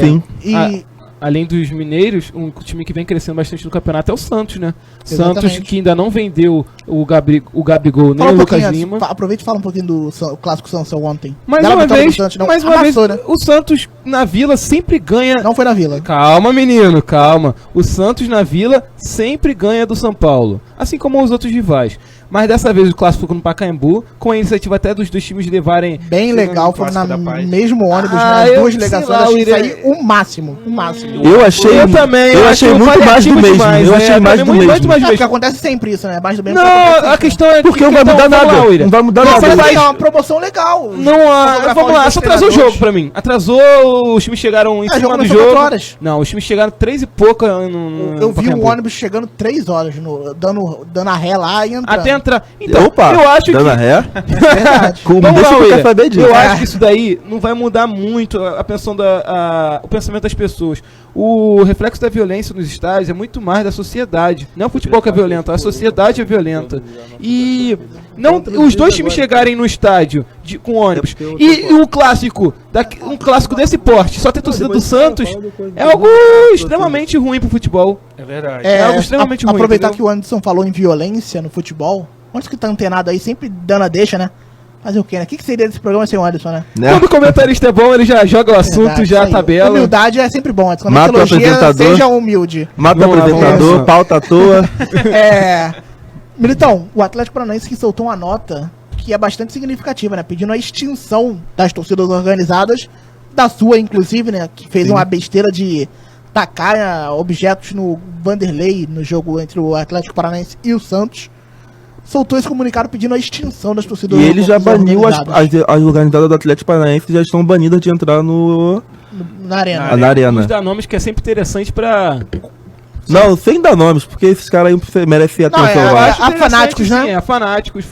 Sim. E... Além dos mineiros, um time que vem crescendo bastante no campeonato é o Santos, né? Exatamente. Santos que ainda não vendeu o Gabigol nem Fala o um Lucas pouquinho, Lima. aproveita e fala um pouquinho do Clássico Sansão ontem. Mais Bela uma vitória vez, do Santos, não, mais uma vez, amassou, né? o Santos na Vila sempre ganha. Não foi na Vila. Calma, menino, calma. O Santos na Vila sempre ganha do São Paulo, assim como os outros rivais. Mas dessa vez o clássico ficou no Pacaembu, com a iniciativa até dos dois times levarem. Bem legal, foram Clássico na da Paz. mesmo ônibus, né? Ah, As eu duas sei delegações, lá, achei eu isso aí iria- o máximo. O máximo. Eu achei, Eu também, eu achei muito mais do paliativo mesmo. demais, Eu né? achei mais Também do muito mesmo. mais do É, porque mesmo. acontece sempre isso, né? Mais do mesmo. Não, acontece a sempre. questão é Porque não vai então, mudar vamos lá, nada. William. Não vai mudar Não, nada. você Mas faz- é uma promoção legal. Não, Fotografar vamos lá, os só atrasou o treinadores. jogo pra mim. Atrasou, os times chegaram em jogo cima do começou 4 jogo. horas. Não, os times chegaram 3 e pouca no Eu vi Pacaembu. o ônibus chegando 3 horas, dando a ré lá e entrando. Até entrar. Então, Opa, eu acho dando a que. ré. É verdade. Como Vamos deixa lá, eu William. saber disso. Eu acho que isso daí não vai mudar muito a pensão o pensamento das pessoas. O reflexo da violência nos estádios é muito mais da sociedade. Não é o futebol que é violento, a sociedade é violenta. E não os dois times chegarem no estádio com ônibus e um clássico desse porte, só ter torcida do Santos, é algo extremamente ruim pro futebol. É verdade. É algo extremamente ruim, Aproveitar entendeu? que o Anderson falou em violência no futebol. Onde que tá antenado aí, sempre dando a deixa, né? Fazer o quê, né? O que seria desse programa sem o Anderson, né? Né? Quando o comentarista é bom, ele já joga o assunto, Verdade, já isso a aí. tabela. Humildade é sempre bom, Anderson. Quando Mata o você elogia, apresentador. seja humilde. Mata Vamos lá, apresentador, vamos lá. pauta à toa. Militão, o Atlético Paranaense que soltou uma nota que é bastante significativa, né? Pedindo a extinção das torcidas organizadas, da sua inclusive, né? Que fez uma besteira de tacar objetos no Vanderlei no jogo entre o Atlético Paranaense e o Santos. Soltou esse comunicado pedindo a extinção das torcidas E ele já baniu organizadas as organizadas do Atlético Paranaense, já estão banidas de entrar na arena. Na na Vamos arena. dar nomes que é sempre interessante pra. Não, sem dar nomes, porque esses caras aí merecem Não, atenção é- lá. é- Acho a interessante, fanáticos, né? sim, é, fanáticos.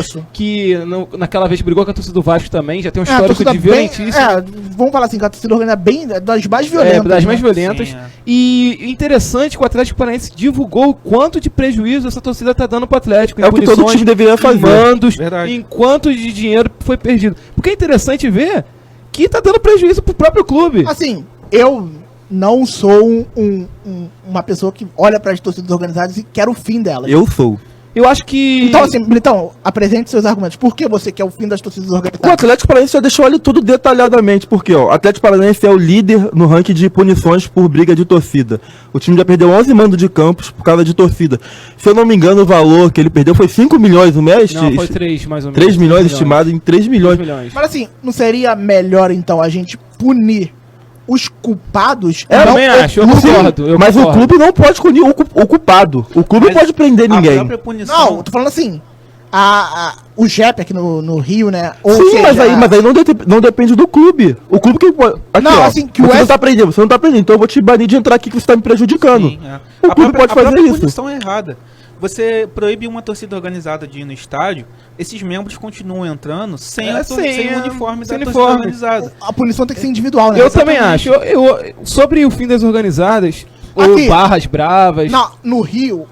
Isso. Que naquela vez brigou com a torcida do Vasco também, já tem um É, a histórico torcida de bem- violentíssimo. vamos falar assim, que a torcida organizada é bem das mais violentas. Das né? mais violentas. Sim, é. E interessante que o Atlético Paranaense divulgou o quanto de prejuízo essa torcida tá dando pro Atlético. É o que todo time deveria fazer. Mandos, Verdade. em quanto de dinheiro foi perdido. Porque é interessante ver que tá dando prejuízo pro próprio clube. Assim, eu não sou uma pessoa que olha para as torcidas organizadas e quer o fim delas. Eu sou. Eu acho que. Então, assim, Militão, apresente seus argumentos. Por que você quer o fim das torcidas O organizadas? Atlético Paranaense já deixou ali tudo detalhadamente, porque ó, o Atlético Paranaense é o líder no ranking de punições por briga de torcida. O time já perdeu 11 mandos de campos por causa de torcida. Se eu não me engano, o valor que ele perdeu foi 5 milhões no mês? Não, foi 3 mais ou menos. 3 milhões estimado em 3 milhões. 3 milhões. Mas assim, não seria melhor, então, a gente punir os culpados? Eu não também o acho, eu clube? concordo. Eu Mas concordo. o clube não pode punir o culpado. O clube não Mas pode prender A ninguém. própria punição. Não, tô falando assim, o JEP aqui no Rio, né? Ou Sim, seja, mas aí não depende do clube. O clube que... Aqui, Não, ó, assim, que o você S- não tá aprendendo, então eu vou te banir de entrar aqui que você tá me prejudicando. Sim, é. O clube pode fazer A própria isso. punição é errada. Você proíbe uma torcida organizada de ir no estádio, esses membros continuam entrando sem o uniforme sem da uniforme. torcida organizada. a punição tem que ser individual, né? Eu também acho. Sobre o fim das organizadas, ou Aqui. barras bravas, Não, no Rio,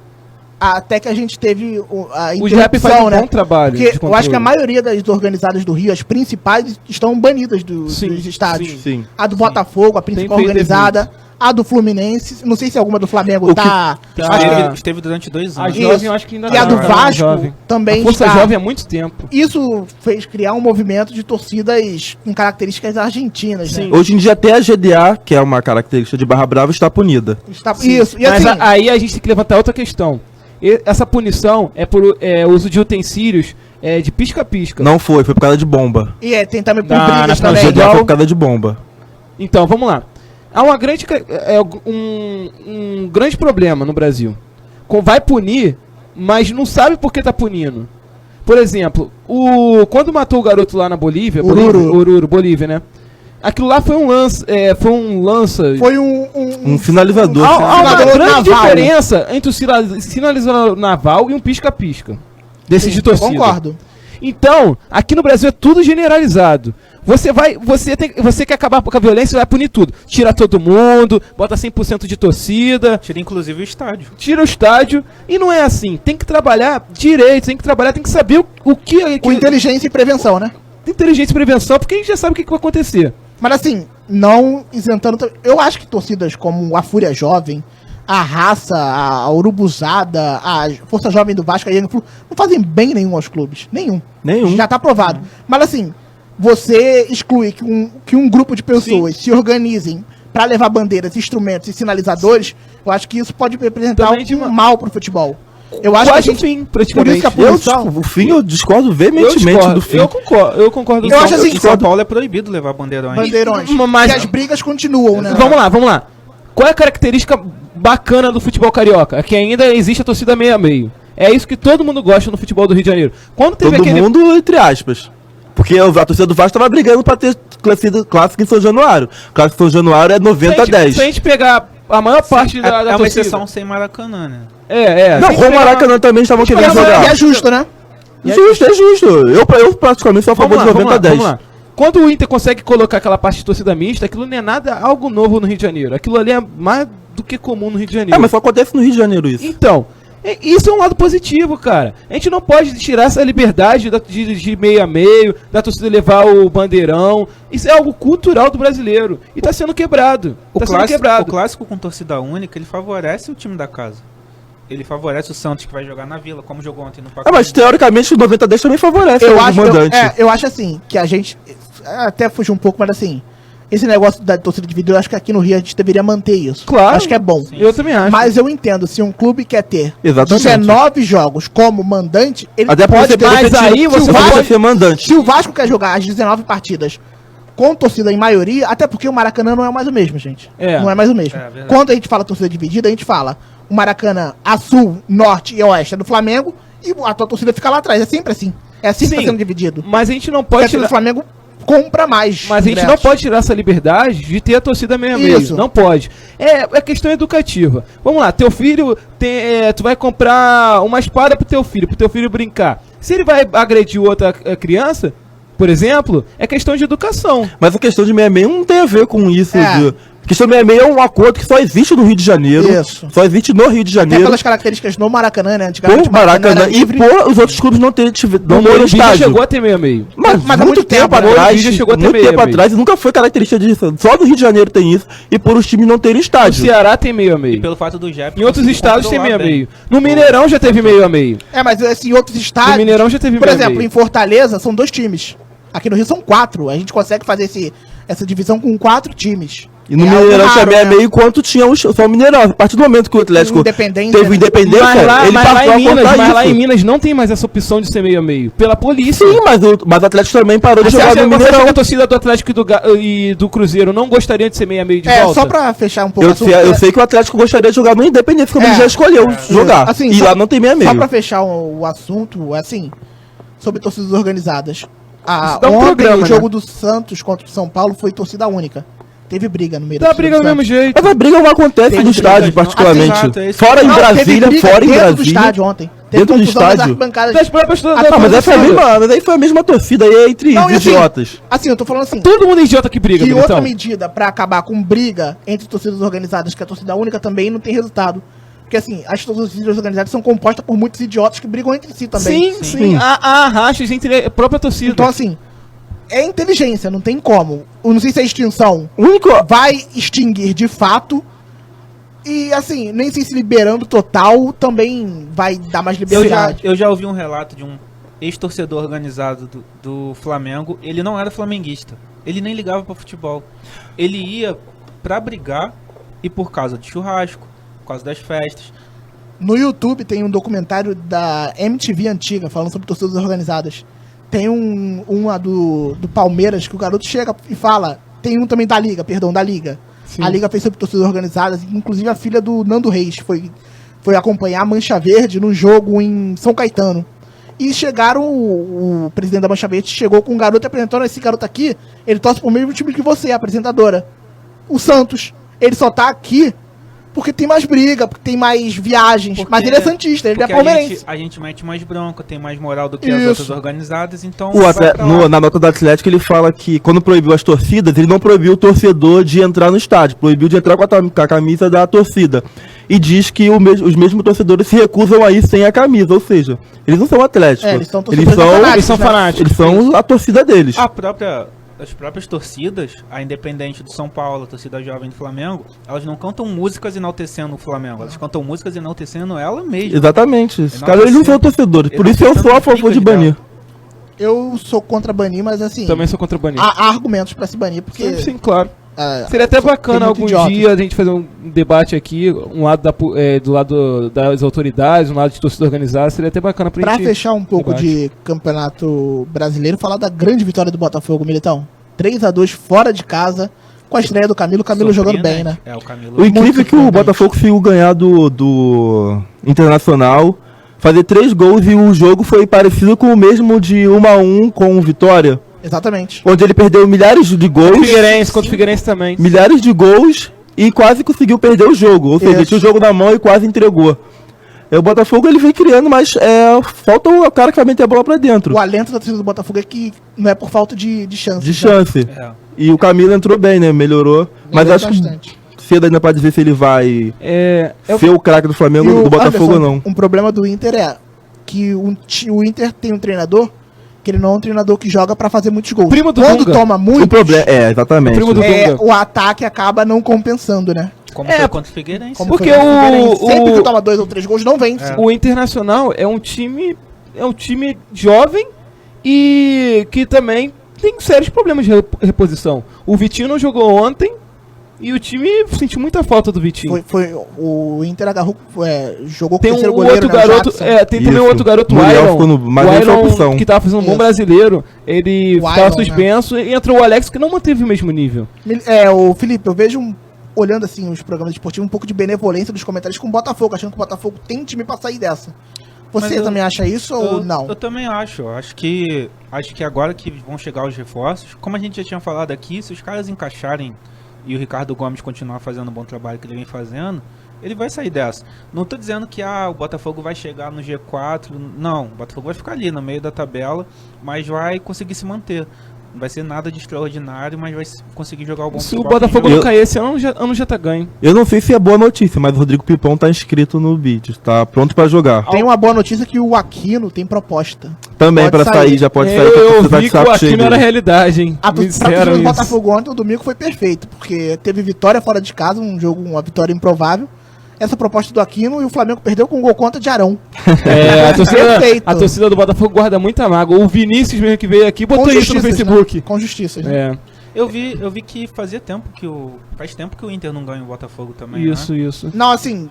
até que a gente teve a o JEP faz interrupção, um né? bom trabalho. Porque de eu acho que a controle. maioria das organizadas do Rio, as principais, estão banidas dos estádios. Sim. A do Botafogo, a principal feito organizada. A do Fluminense. Não sei se alguma do Flamengo O que- tá. Esteve durante 2 A anos. Isso. jovem eu acho que ainda E a tá, do cara, Vasco jovem. também A Força está. Jovem há muito tempo. Isso fez criar um movimento de torcidas com características argentinas, né? Hoje em dia até a GDA, que é uma característica de Barra Brava, está punida. Isso. E Mas assim, aí a gente tem que levantar outra questão. Essa punição é por uso de utensílios de pisca-pisca. Não foi por causa de bomba. tem também por Na brigas Nacional A também. GDA Igual- foi por causa de bomba. Então, vamos lá. Há uma grande, um grande problema no Brasil. Vai punir, mas não sabe por que tá punindo. Por exemplo, quando matou o garoto lá na Bolívia, Oruro. Bolívia, né? Aquilo lá foi um lança. Foi Um finalizador. Há uma finalizador grande naval. diferença entre o sinalizador naval e um pisca-pisca. Desses de torcida. Concordo. Então, aqui no Brasil é tudo generalizado. Você quer acabar com a violência, vai punir tudo. Tira todo mundo, bota 100% de torcida, Tira inclusive o estádio. tira o estádio. E não é assim. Tem que trabalhar direito, tem que saber o que... Com inteligência e prevenção, né? inteligência e prevenção, porque a gente já sabe o que vai acontecer. Mas assim, não isentando. Eu acho que torcidas como a Fúria Jovem, a Raça, a Urubuzada, a Força Jovem do Vasco, a Young Flu, não fazem bem nenhum aos clubes. Nenhum. Já tá provado. Mas assim, você exclui que um grupo de pessoas se organizem pra levar bandeiras, instrumentos e sinalizadores, eu acho que isso pode representar Também um mal pro futebol. Eu acho Quase que a gente, fim, por isso praticamente. que a punição... O fim eu discordo veementemente do fim. Eu concordo. Eu acho assim, Em São Paulo é proibido levar bandeirões. bandeirões. Mas- E as brigas continuam, né? Vamos lá. Qual é a característica bacana do futebol carioca? É que ainda existe a torcida meio a meio. É isso que todo mundo gosta no futebol do Rio de Janeiro. Quando teve Todo aquele... mundo, entre aspas. Porque a torcida do Vasco tava brigando pra ter clássico em São Januário. Clássico em São Januário é 90 a 10. Se a gente pegar a maior parte da É uma torcida... exceção sem Maracanã, né? Não, se a gente o pegar- Maracanã também estavam querendo pegar- jogar. E é justo, né? Justo, é justo. Eu praticamente sou a favor de 90 a 10. Vamos lá. Quando o Inter consegue colocar aquela parte de torcida mista, aquilo não é nada algo novo no Rio de Janeiro. Aquilo ali é mais do que comum no Rio de Janeiro. Mas só acontece no Rio de Janeiro isso. Então, isso é um lado positivo, cara. A gente não pode tirar essa liberdade de meio a meio, da torcida levar o bandeirão. Isso é algo cultural do brasileiro. E tá sendo quebrado. O Tá sendo quebrado. clássico com torcida única, ele favorece o time da casa. Ele favorece o Santos, que vai jogar na Vila, como jogou ontem no Pacaembu. Mas teoricamente o 90 a 10 também favorece o mandante. Eu acho assim, que a gente. Até fugiu um pouco, mas assim. Esse negócio da torcida dividida, eu acho que aqui no Rio a gente deveria manter isso. Claro. Acho que é bom. Eu também acho. Mas eu entendo, se um clube quer ter Exatamente. 19 jogos como mandante, ele Até porque pode você ter. pode mas aí você pode ser mandante. Se o Vasco quer jogar as 19 partidas com torcida em maioria, até porque o Maracanã não é mais o mesmo, gente. É. Não é mais o mesmo. É, verdade. Quando a gente fala torcida dividida, a gente fala o Maracanã a sul, norte e oeste é do Flamengo e a tua torcida fica lá atrás. É sempre assim. É assim que Sim. tá sendo dividido. Mas a gente não Porque pode a torcida do tirar... Flamengo compra mais. Mas a gente não ingressos. pode tirar essa liberdade de ter a torcida meio a meio. Isso. Não pode. É questão educativa. Vamos lá, teu filho tu vai comprar uma espada pro teu filho brincar. Se ele vai agredir outra criança, por exemplo, é questão de educação. Mas a questão de 66 não tem a ver com isso. É. A questão de 66 é um acordo que só existe no Rio de Janeiro. Isso. Só existe no Rio de Até Janeiro. pelas características no Maracanã, né? Antigamente Por o Maracanã Maracanã era e livre. por os outros clubes não terem O no Morumbi já estádio. chegou a ter meio a meio. Mas há muito tempo, né? atrás, Já chegou a ter muito meio tempo a meio. atrás, e nunca foi característica disso. Só no Rio de Janeiro tem isso, e por os times não terem O estádio. Ceará tem meio a E meio. pelo fato do Jep... Em outros conseguir estados tem meio a controlar meio. No Mineirão já teve meio a meio. É, mas assim, em outros No estádios. Mineirão já teve Por meio a exemplo, meio. em Fortaleza são 2 times. Aqui no Rio são 4. A gente consegue fazer essa divisão com 4 times. E no É algo Mineirão raro, também é né? meio quanto tinha só o Mineirão. A partir do momento que o Atlético Independência, teve né? independência, Mas lá, ele mas lá passou em a Minas, contar mas lá isso. em Minas não tem mais essa opção de ser meio a meio. Pela polícia. Sim, mas o Atlético também parou de Você jogar acha, no você acha Mineirão. que a torcida do Atlético e do Cruzeiro não gostaria de ser meio a meio de volta? Só pra fechar um pouco Eu sei que o Atlético gostaria de jogar no Independente, como É. ele já escolheu jogar. Assim, e só- lá não tem meia Só meio. pra fechar o assunto, assim, sobre torcidas organizadas. Isso dá um Ontem programa, o jogo né? do Santos contra o São Paulo foi torcida única. Teve briga no meio Dá da briga do torcida mesmo jeito. Mas a briga não acontece Tem no estádio, brigas, não. particularmente. Exato, é isso. Fora em Não, teve Brasília, briga fora em dentro do Brasília. estádio ontem. Teve Dentro do confusão nas estádio? arquibancadas. Das próprias Mas é a mesma, daí foi a mesma torcida aí entre Não, os e assim, idiotas. Assim, eu tô falando assim, Todo mundo é idiota que briga, que outra Militão. medida pra acabar com briga entre torcidas organizadas, que a torcida única também não tem resultado. Porque assim, as torcidas organizadas são compostas por muitos idiotas que brigam entre si também. Sim, Sim. sim. Há rachas entre a própria torcida. Então assim, é inteligência, não tem como. Eu não sei se a extinção O único. vai extinguir de fato. E assim, nem sei se liberando total também vai dar mais liberdade. Eu já ouvi um relato de um ex-torcedor organizado do Flamengo. Ele não era flamenguista. Ele nem ligava pra futebol. Ele ia pra brigar e por causa de churrasco, por causa das festas. No YouTube tem um documentário da MTV antiga falando sobre torcidas organizadas. Tem uma do Palmeiras que o garoto chega e fala. Tem um também da Liga, perdão, da Liga. Sim. A Liga fez sobre torcidas organizadas, inclusive a filha do Nando Reis foi acompanhar a Mancha Verde no jogo em São Caetano. E chegaram, o presidente da Mancha Verde chegou com um garoto e apresentou: esse garoto aqui, ele torce pro mesmo time que você, a apresentadora. O Santos. Ele só tá aqui porque tem mais briga, porque tem mais viagens. Porque- mas ele é santista, ele é Porque palmeirense. a gente mete mais bronca, tem mais moral do que as Isso. outras organizadas, então. O vai atle- pra lá. na nota do Atlético ele fala que quando proibiu as torcidas, ele não proibiu o torcedor de entrar no estádio, proibiu de entrar com a camisa da torcida. E diz que os mesmos torcedores se recusam a ir sem a camisa, ou seja, eles não são Atlético. É, eles são eles torcedores são, fanáticos, Eles são né? fanáticos. eles são a torcida deles. As próprias torcidas, a Independente do São Paulo, a torcida jovem do Flamengo, elas não cantam músicas enaltecendo o Flamengo, elas cantam músicas enaltecendo ela mesma. Exatamente. Os Não caras eles não precisa- são torcedores. Por não isso eu precisa sou a de favor de briga de banir. Eu sou contra banir, mas assim, Também sou contra banir. há argumentos pra se banir, porque... Sim, claro. ah, Seria até tem bacana muito algum idiota. dia a gente fazer um debate aqui, um lado do lado das autoridades, um lado de torcida organizada, seria até bacana pra Pra gente... fechar um pouco debate. de campeonato brasileiro, falar da grande vitória do Botafogo, Militão. 3-2 fora de casa, com a estreia do Camilo. O Camilo jogando bem, né? É, o Camilo. O incrível é que o surpreendente. Botafogo conseguiu ganhar do Internacional, fazer 3 gols e o jogo foi parecido com o mesmo de 1-1 com o Vitória, Exatamente. onde ele perdeu milhares de gols, Contra o Figueirense também. milhares de gols e quase conseguiu perder o jogo. Ou seja, Isso. ele tinha o jogo na mão e quase entregou. O Botafogo ele vem criando, mas falta o cara que vai meter a bola pra dentro. O alento da torcida do Botafogo é que não é por falta de chance. De chance. É. E o Camilo entrou bem, né? Melhorou. Mas acho que cedo ainda pra dizer se ele vai ser o craque do Flamengo, do Botafogo ou não. Um problema do Inter é que o Inter tem um treinador que ele não é um treinador que joga pra fazer muitos gols. Primo do Quando Dunga. toma O muito, problema exatamente. O primo do Dunga. o ataque acaba não compensando, né? Como É, foi contra o Figueirense. Como Porque foi com o- Figueirense. Sempre o- que toma 2 ou 3 gols, não vence. É. O Internacional é um time jovem e que também tem sérios problemas de reposição. O Vitinho não jogou ontem e o time sentiu muita falta do Vitinho. O Inter agarrou, jogou com Tem o um terceiro goleiro, outro né, o garoto, Jackson. tem também Isso. outro garoto, o Muriel Iron, ficou no- mas o ele foi Iron opção. que tava fazendo um bom Isso. brasileiro, ele O estava Iron, suspenso e entrou o Alex que não manteve o mesmo nível. O Felipe, eu vejo, olhando assim os programas esportivos, um pouco de benevolência dos comentários com o Botafogo, achando que o Botafogo tem time pra sair dessa. Você Mas eu- também acha isso ou não? Eu também acho. Acho que agora que vão chegar os reforços, como a gente já tinha falado aqui, se os caras encaixarem e o Ricardo Gomes continuar fazendo o bom trabalho que ele vem fazendo, ele vai sair dessa. Não tô dizendo que o Botafogo vai chegar no G4, não. O Botafogo vai ficar ali no meio da tabela, mas vai conseguir se manter. Não vai ser nada de extraordinário, mas vai conseguir jogar o bom Se o futebol que Botafogo joga. não cair esse ano já tá ganho. Eu não sei se é boa notícia, mas o Rodrigo Pipão tá inscrito no bid, tá pronto pra jogar. Tem uma boa notícia que o Aquino tem proposta. Também pode pra sair. sair, já pode sair. pra Eu torcida vi de que o saco aqui cheio não era dele. realidade, hein? A Me pra disseram torcida do isso. Botafogo ontem, o domingo foi perfeito, porque teve vitória fora de casa, uma vitória improvável. Essa proposta do Aquino e o Flamengo perdeu com um gol contra de Arão. Perfeito. A torcida do Botafogo guarda muita mágoa. O Vinícius mesmo que veio aqui botou isso no justiças, Facebook. né? Com justiça, né? É. Eu vi que faz tempo que o Inter não ganha o Botafogo também, Isso, né? isso. Não, assim,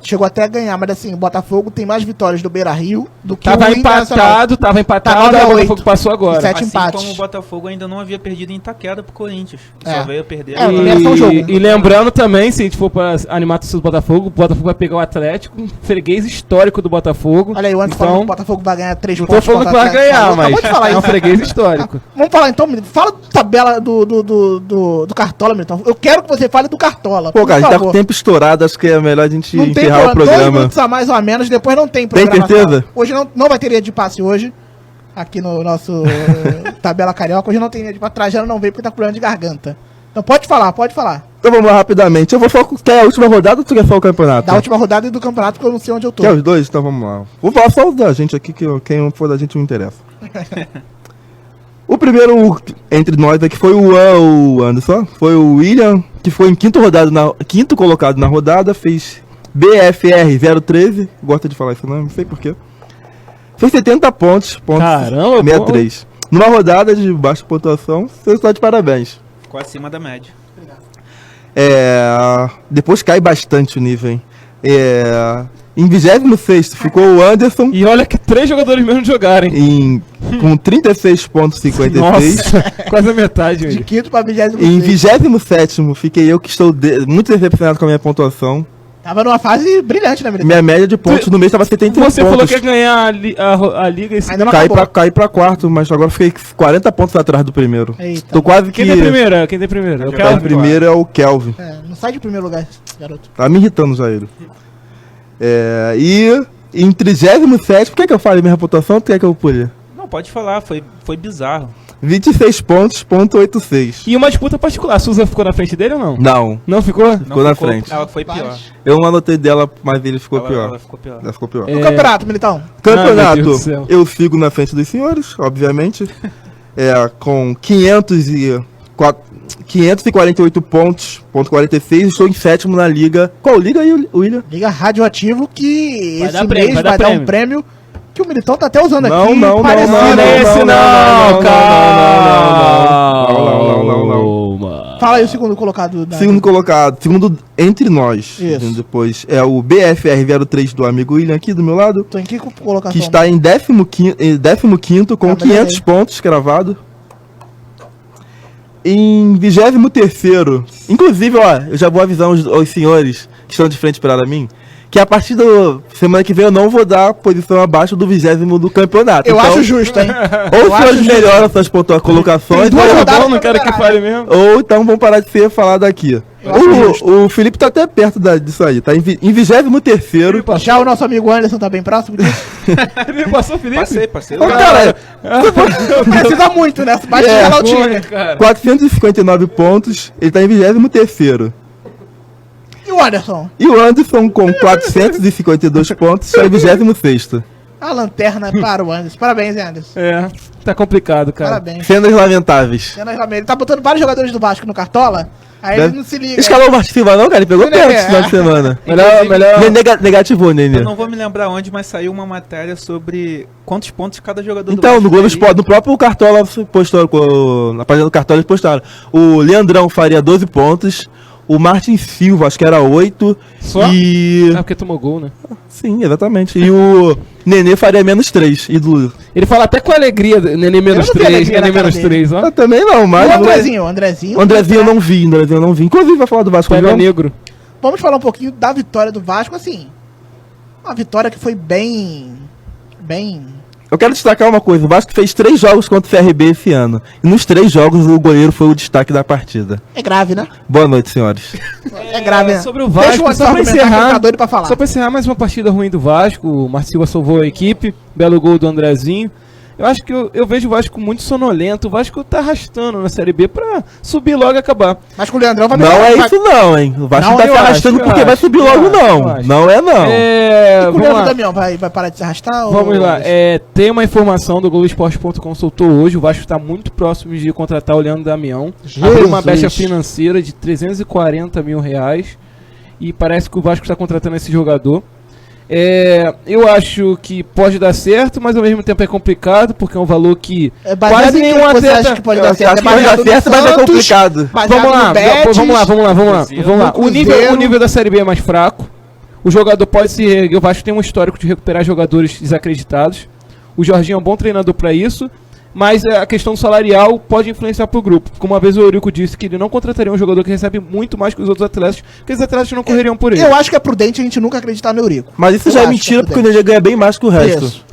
chegou até a ganhar, mas assim, o Botafogo tem mais vitórias do Beira-Rio do que Tava o Internacional. empatado, Tá o 9 a 8. Botafogo passou agora. 7 Assim empates. como o Botafogo ainda não havia perdido em Itaquera pro Corinthians. É. Só veio a perder. É, agora. primeiro são jogo. E lembrando também, se a gente for pra animar o Botafogo vai pegar o Atlético, um freguês histórico do Botafogo. Olha aí, o Anderson falando que o Botafogo vai ganhar 3 Não tô pontos. falando que vai contra o Atlético. ganhar, mas Acabou de falar é um isso. freguês histórico. Vamos falar então, menino. Fala da tabela do Cartola, Milton. Eu quero que você fale do Cartola. Pô, por cara, a gente tá com favor. o tempo estourado, acho que é melhor a gente Não tem encerrar o 2 programa. minutos a mais ou a menos, depois não tem Tem programação. certeza? Hoje não vai ter linha de passe hoje, aqui no nosso Tabela Carioca. Hoje não tem linha de passe, Trajano não veio porque tá com problema de garganta. Então pode falar. Então vamos lá rapidamente. Eu vou só. Quer a última rodada ou tu quer só o campeonato? Da última rodada e do campeonato, porque eu não sei onde eu tô. Quer os dois? Então vamos lá. Vou falar só o da gente aqui, que quem for da gente não interessa. O primeiro entre nós aqui foi o Anderson. Foi o William, que foi em quinto colocado na rodada. Fez BFR 013. Gosta de falar isso, não sei porquê. Fez 70 pontos. Caramba, 63. Numa rodada de baixa pontuação, você está de parabéns. Ficou acima da média. Depois cai bastante o nível, hein? Em 26º ficou o Anderson E olha que 3 jogadores mesmo jogarem. com 36,56. Nossa, quase a metade. De Velho. quinto pra 26º. Em 27º fiquei eu, que estou muito decepcionado com a minha pontuação. Tava numa fase brilhante, né, Milton? Minha média de pontos no mês estava 71 Você falou pontos. que ia ganhar a liga esse Ainda não Caí acabou. pra quarto, mas agora fiquei 40 pontos atrás do primeiro. Eita. Tô quase que... Quem tem primeiro? Quem tem primeiro? Eu O quero. primeiro é o Kelvin. Não sai de primeiro lugar, garoto. Tá me irritando já ele. E em 37º, por que eu falei minha pontuação ou tu quer que eu pule? Não, pode falar, foi bizarro. 26 pontos, ponto 86. E uma disputa particular. A Susan ficou na frente dele ou não? Não, Não ficou? Não ficou na frente. Ela foi pior. Baixo. Eu não anotei dela, mas ele ficou pior. Ela ficou pior. Ela ficou pior. É. No campeonato, Militão. Ah, meu Campeonato, Deus do céu. eu sigo na frente dos senhores, obviamente. Com 548 pontos, ponto 46. Estou em 7º na liga. Qual liga aí, William? Liga Radioativo que Vai esse dar prêmio, mês vai vai dar dar um prêmio que o Militão tá até usando Não, aqui. não, parecido. não, não, Esse não, calma. Fala aí o segundo colocado. Da... Segundo colocado, segundo entre nós. Isso. Depois é o BFR03 do amigo William aqui do meu lado, Tô em que colocação? que está em 15º com Ah, 500 beleza. pontos cravado. Em 23º, inclusive, ó, eu já vou avisar os senhores que estão de frente para mim, que a partir da semana que vem eu não vou dar posição abaixo do 20º do campeonato. Eu Então, acho justo, hein? ou eu os acho senhores justo. melhoram suas colocações, Tem duas ou- rodadas. Bom, não quero que fale mesmo. ou então vão parar de ser falado aqui. Eu acho justo. O Felipe tá até perto disso aí, tá em 23º. Já o nosso amigo Anderson tá bem próximo disso. Ele passou, Felipe? Passei. Ô, cara, Precisa muito, né? Bate É, é, o time. Olha, cara. 459 pontos, ele tá em 23º. E o Anderson? E o Anderson com 452 pontos, está em 26º. A lanterna para o Anderson. Parabéns, hein, Anderson. É, tá complicado, cara. Parabéns. Cenas lamentáveis. Ele tá botando vários jogadores do Vasco no Cartola, aí ele não se liga. Escalou o Martins Silva não, cara? Ele pegou Não, perto é. esse final de semana. Melhor. Negativou, Nenê. Eu não vou me lembrar onde, mas saiu uma matéria sobre quantos pontos cada jogador do Então, Vasco no Globo teria. Esporte, no próprio Cartola postou, na página do Cartola eles postaram. O Leandrão faria 12 pontos, o Martin Silva acho que era 8, Só? e... É porque tomou gol, né? Sim, exatamente. E o Nenê faria menos 3, ídolo. Ele fala até com alegria, Nenê menos não vi 3, alegria na Nenê cara menos dele. 3, ó. Eu também não, E mas... o Andrezinho. O Andrezinho eu não vi, Inclusive vai falar do Vasco, Pega não? negro. Vamos falar um pouquinho da vitória do Vasco, assim. Uma vitória que foi bem... Eu quero destacar uma coisa, o Vasco fez 3 jogos contra o CRB esse ano. E nos 3 jogos o goleiro foi o destaque da partida. É grave, né? Boa noite, senhores. É grave, né? Sobre o Deixa Vasco, o só pra argumentar que ele encerrar, tá doido pra falar. só pra encerrar mais uma partida ruim do Vasco, o Marcio Silva salvou a equipe, belo gol do Andrezinho. Eu acho que eu vejo o Vasco muito sonolento, o Vasco tá arrastando na Série B pra subir logo e acabar. Mas com o Leandrão vai Não melhorar, é vai- isso não, hein? O Vasco Não, tá se eu arrastando acho, porque eu vai acho, subir eu logo acho, não. eu acho. Não é não. É, E com o vamos Leandro lá. Damião vai parar de se arrastar? ou- Vamos lá, tem uma informação do Globoesporte.com soltou hoje, o Vasco está muito próximo de contratar o Leandro Damião. Abriu uma brecha financeira de R$340 mil e parece que o Vasco está contratando esse jogador. Eu acho que pode dar certo, mas ao mesmo tempo é complicado, porque é um valor que É baseado quase em nenhum que você acha atleta... que pode Eu dar acho certo. que pode dar certo, mas é complicado. Vamos lá. O nível da Série B é mais fraco. O jogador pode se reerguer. O Vasco tem um histórico de recuperar jogadores desacreditados. O Jorginho é um bom treinador para isso. Mas a questão salarial pode influenciar pro grupo. Como uma vez o Eurico disse que ele não contrataria um jogador que recebe muito mais que os outros atletas, porque os atletas não correriam por ele. Eu acho que é prudente a gente nunca acreditar no Eurico. Mas isso Eu já é acho mentira, que porque o Nenê ganha bem mais que o resto. Isso.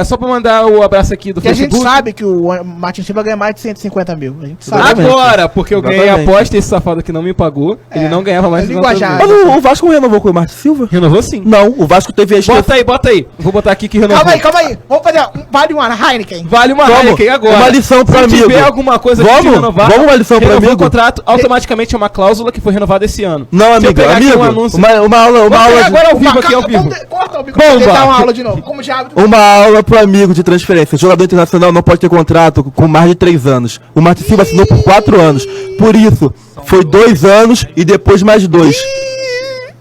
Só pra mandar o abraço aqui do Porque a gente Facebook. sabe que o Martin Silva ganha mais de 150 mil. A gente sabe. Exatamente. Agora, porque eu ganhei a Exatamente. aposta, esse safado aqui não me pagou. Ele não ganhava mais de 50 linguajar. mil. Mas o Vasco não renovou com o Martin Silva? Renovou sim. Não, o Vasco teve a expressão. Bota aí. Vou botar aqui que renovou. Calma aí. Vamos fazer vale uma Heineken. Vale uma Vamos, Heineken agora. uma lição pro Se amigo. tiver alguma coisa Vamos, de renovar, vamos uma lição pro renovou amigo. o contrato, automaticamente é uma cláusula que foi renovada esse ano. Não, Se eu amigo, pegar aqui amigo. um anúncio- Uma aula, Vou pegar agora ao vivo aqui, ao vivo. Corta o bico Bomba. pra tentar uma aula de novo. Como já Uma aula pro amigo de transferência. Jogador internacional não pode ter contrato com mais de 3 anos. O Martin Silva assinou por 4 anos. Por isso, foi 2 anos e depois mais 2.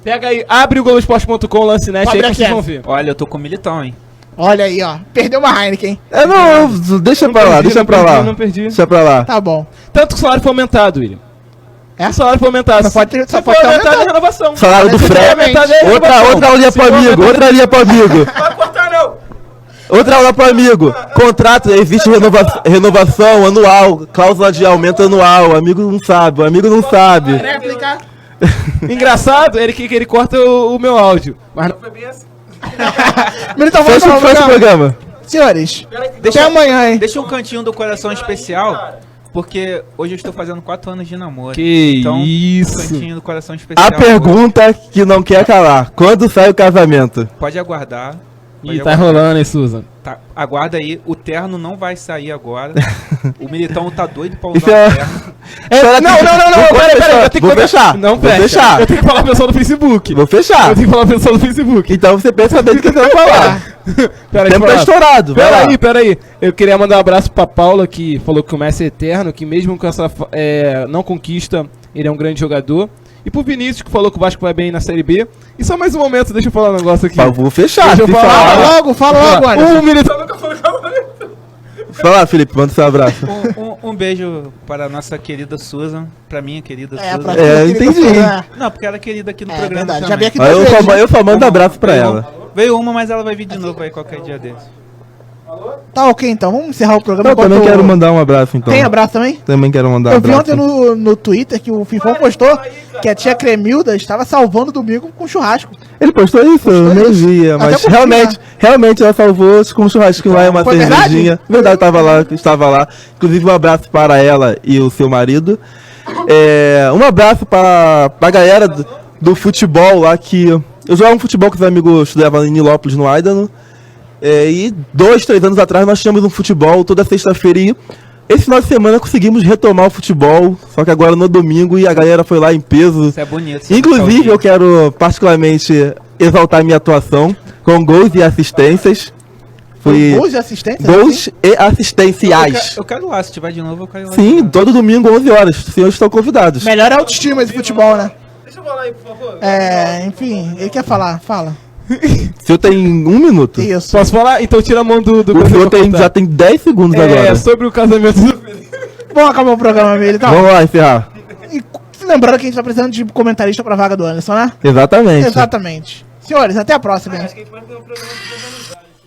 Pega aí, abre o Globoesporte.com, lance net aí Abre que aqui, vocês vão ver. Olha, eu tô com o Militão, hein? Olha aí, ó. Perdeu uma Heineken. Deixa pra lá, deixa pra lá. Não perdi. Deixa pra lá. Tá bom. Tanto que o salário foi aumentado, William. É? O salário foi aumentado. Só pode ter- só Se pode for ter aumentado aumentado. é renovação. Salário do Se for Fred. aumentado é renovação. Outra aulinha Se pro for amigo, aumentado- outra linha pro amigo. Vai cortar não. Outra aula pro amigo. Contrato, existe renovação anual, cláusula de aumento anual. O amigo não sabe, Réplica. Engraçado, que ele corta o meu áudio. Mas não foi bem assim. Militão, vamos Fecha lá, o programa. Senhores, Deixa- até amanhã, hein? Deixa um cantinho do coração especial, porque hoje eu estou fazendo 4 anos de namoro. Que então, isso. Um cantinho do coração especial. A pergunta que não quer calar. Quando sai o casamento? Pode aguardar. Ih, tá enrolando, hein, Susan? Tá, aguarda aí, o terno não vai sair agora. O Militão tá doido pra usar Isso é- o terno. Não, Peraí, eu tenho que Vou contar- fechar. Não Vou fecha. fechar. Eu tenho que falar pro pessoal do Facebook. Vou fechar. Eu tenho que falar pro pessoal do Facebook. Então você pensa bem do que você vai falar. Peraí, O tempo tá estourado. Vai lá. Peraí. Eu queria mandar um abraço pra Paula, que falou que o Messi é eterno, que mesmo com essa não conquista, ele é um grande jogador. E pro Vinícius, que falou que o Vasco vai bem na Série B. E só mais um momento, deixa eu falar um negócio aqui. Vou fechar. Deixa eu se falar. falar. Fala logo, Anderson. O Militão nunca falou casamento. Fala, Felipe, manda seu abraço. Um beijo para a nossa querida Susan, pra minha querida É, Susan. pra É, querida entendi. Susan. Não, porque ela é querida aqui no É programa verdade, já também. vi aqui Aí duas vezes, né? eu só mando abraço pra ela. Veio uma, mas ela vai vir de novo aí qualquer dia desse. Tá ok, então. Vamos encerrar o programa. Eu também enquanto- quero mandar um abraço, então. Tem abraço também? Também quero mandar um Eu vi abraço. ontem no Twitter que o Fifão postou que a tia Cremilda estava salvando o domingo com churrasco. Ele postou isso? Eu não isso. vi, Até mas curti, realmente ela salvou com um churrasquinho lá e uma Foi verdade? cervejinha. Verdade, estava lá. Inclusive um abraço para ela e o seu marido. Um abraço para a galera do futebol lá que... Eu jogava um futebol que os amigos estudavam em Nilópolis, no Aidano. E 2, 3 anos atrás nós tínhamos um futebol toda sexta-feira e esse final de semana conseguimos retomar o futebol, só que agora no domingo e a galera foi lá em peso. Isso é bonito. isso é Inclusive saudinho. eu quero particularmente exaltar minha atuação com gols e assistências. Fui Gols de assistência? gols e assistenciais. Eu quero lá, se tiver de novo eu quero lá. Sim, todo domingo 11 horas. Os senhores estão convidados. Melhor autoestima de futebol, né? Deixa eu falar aí, por favor. Enfim, ele quer falar. Fala. Se eu tenho 1 minuto. Isso. Posso falar? Então tira a mão do O senhor já tem 10 segundos agora. sobre o casamento do Felipe. Vamos acabar o programa, Mili, tá? Vamos lá, encerrar. E lembrando que a gente tá precisando de comentarista pra vaga do Anderson, né? Exatamente. Exatamente. Senhores, até a próxima. hein? Acho que a gente vai ter um programa de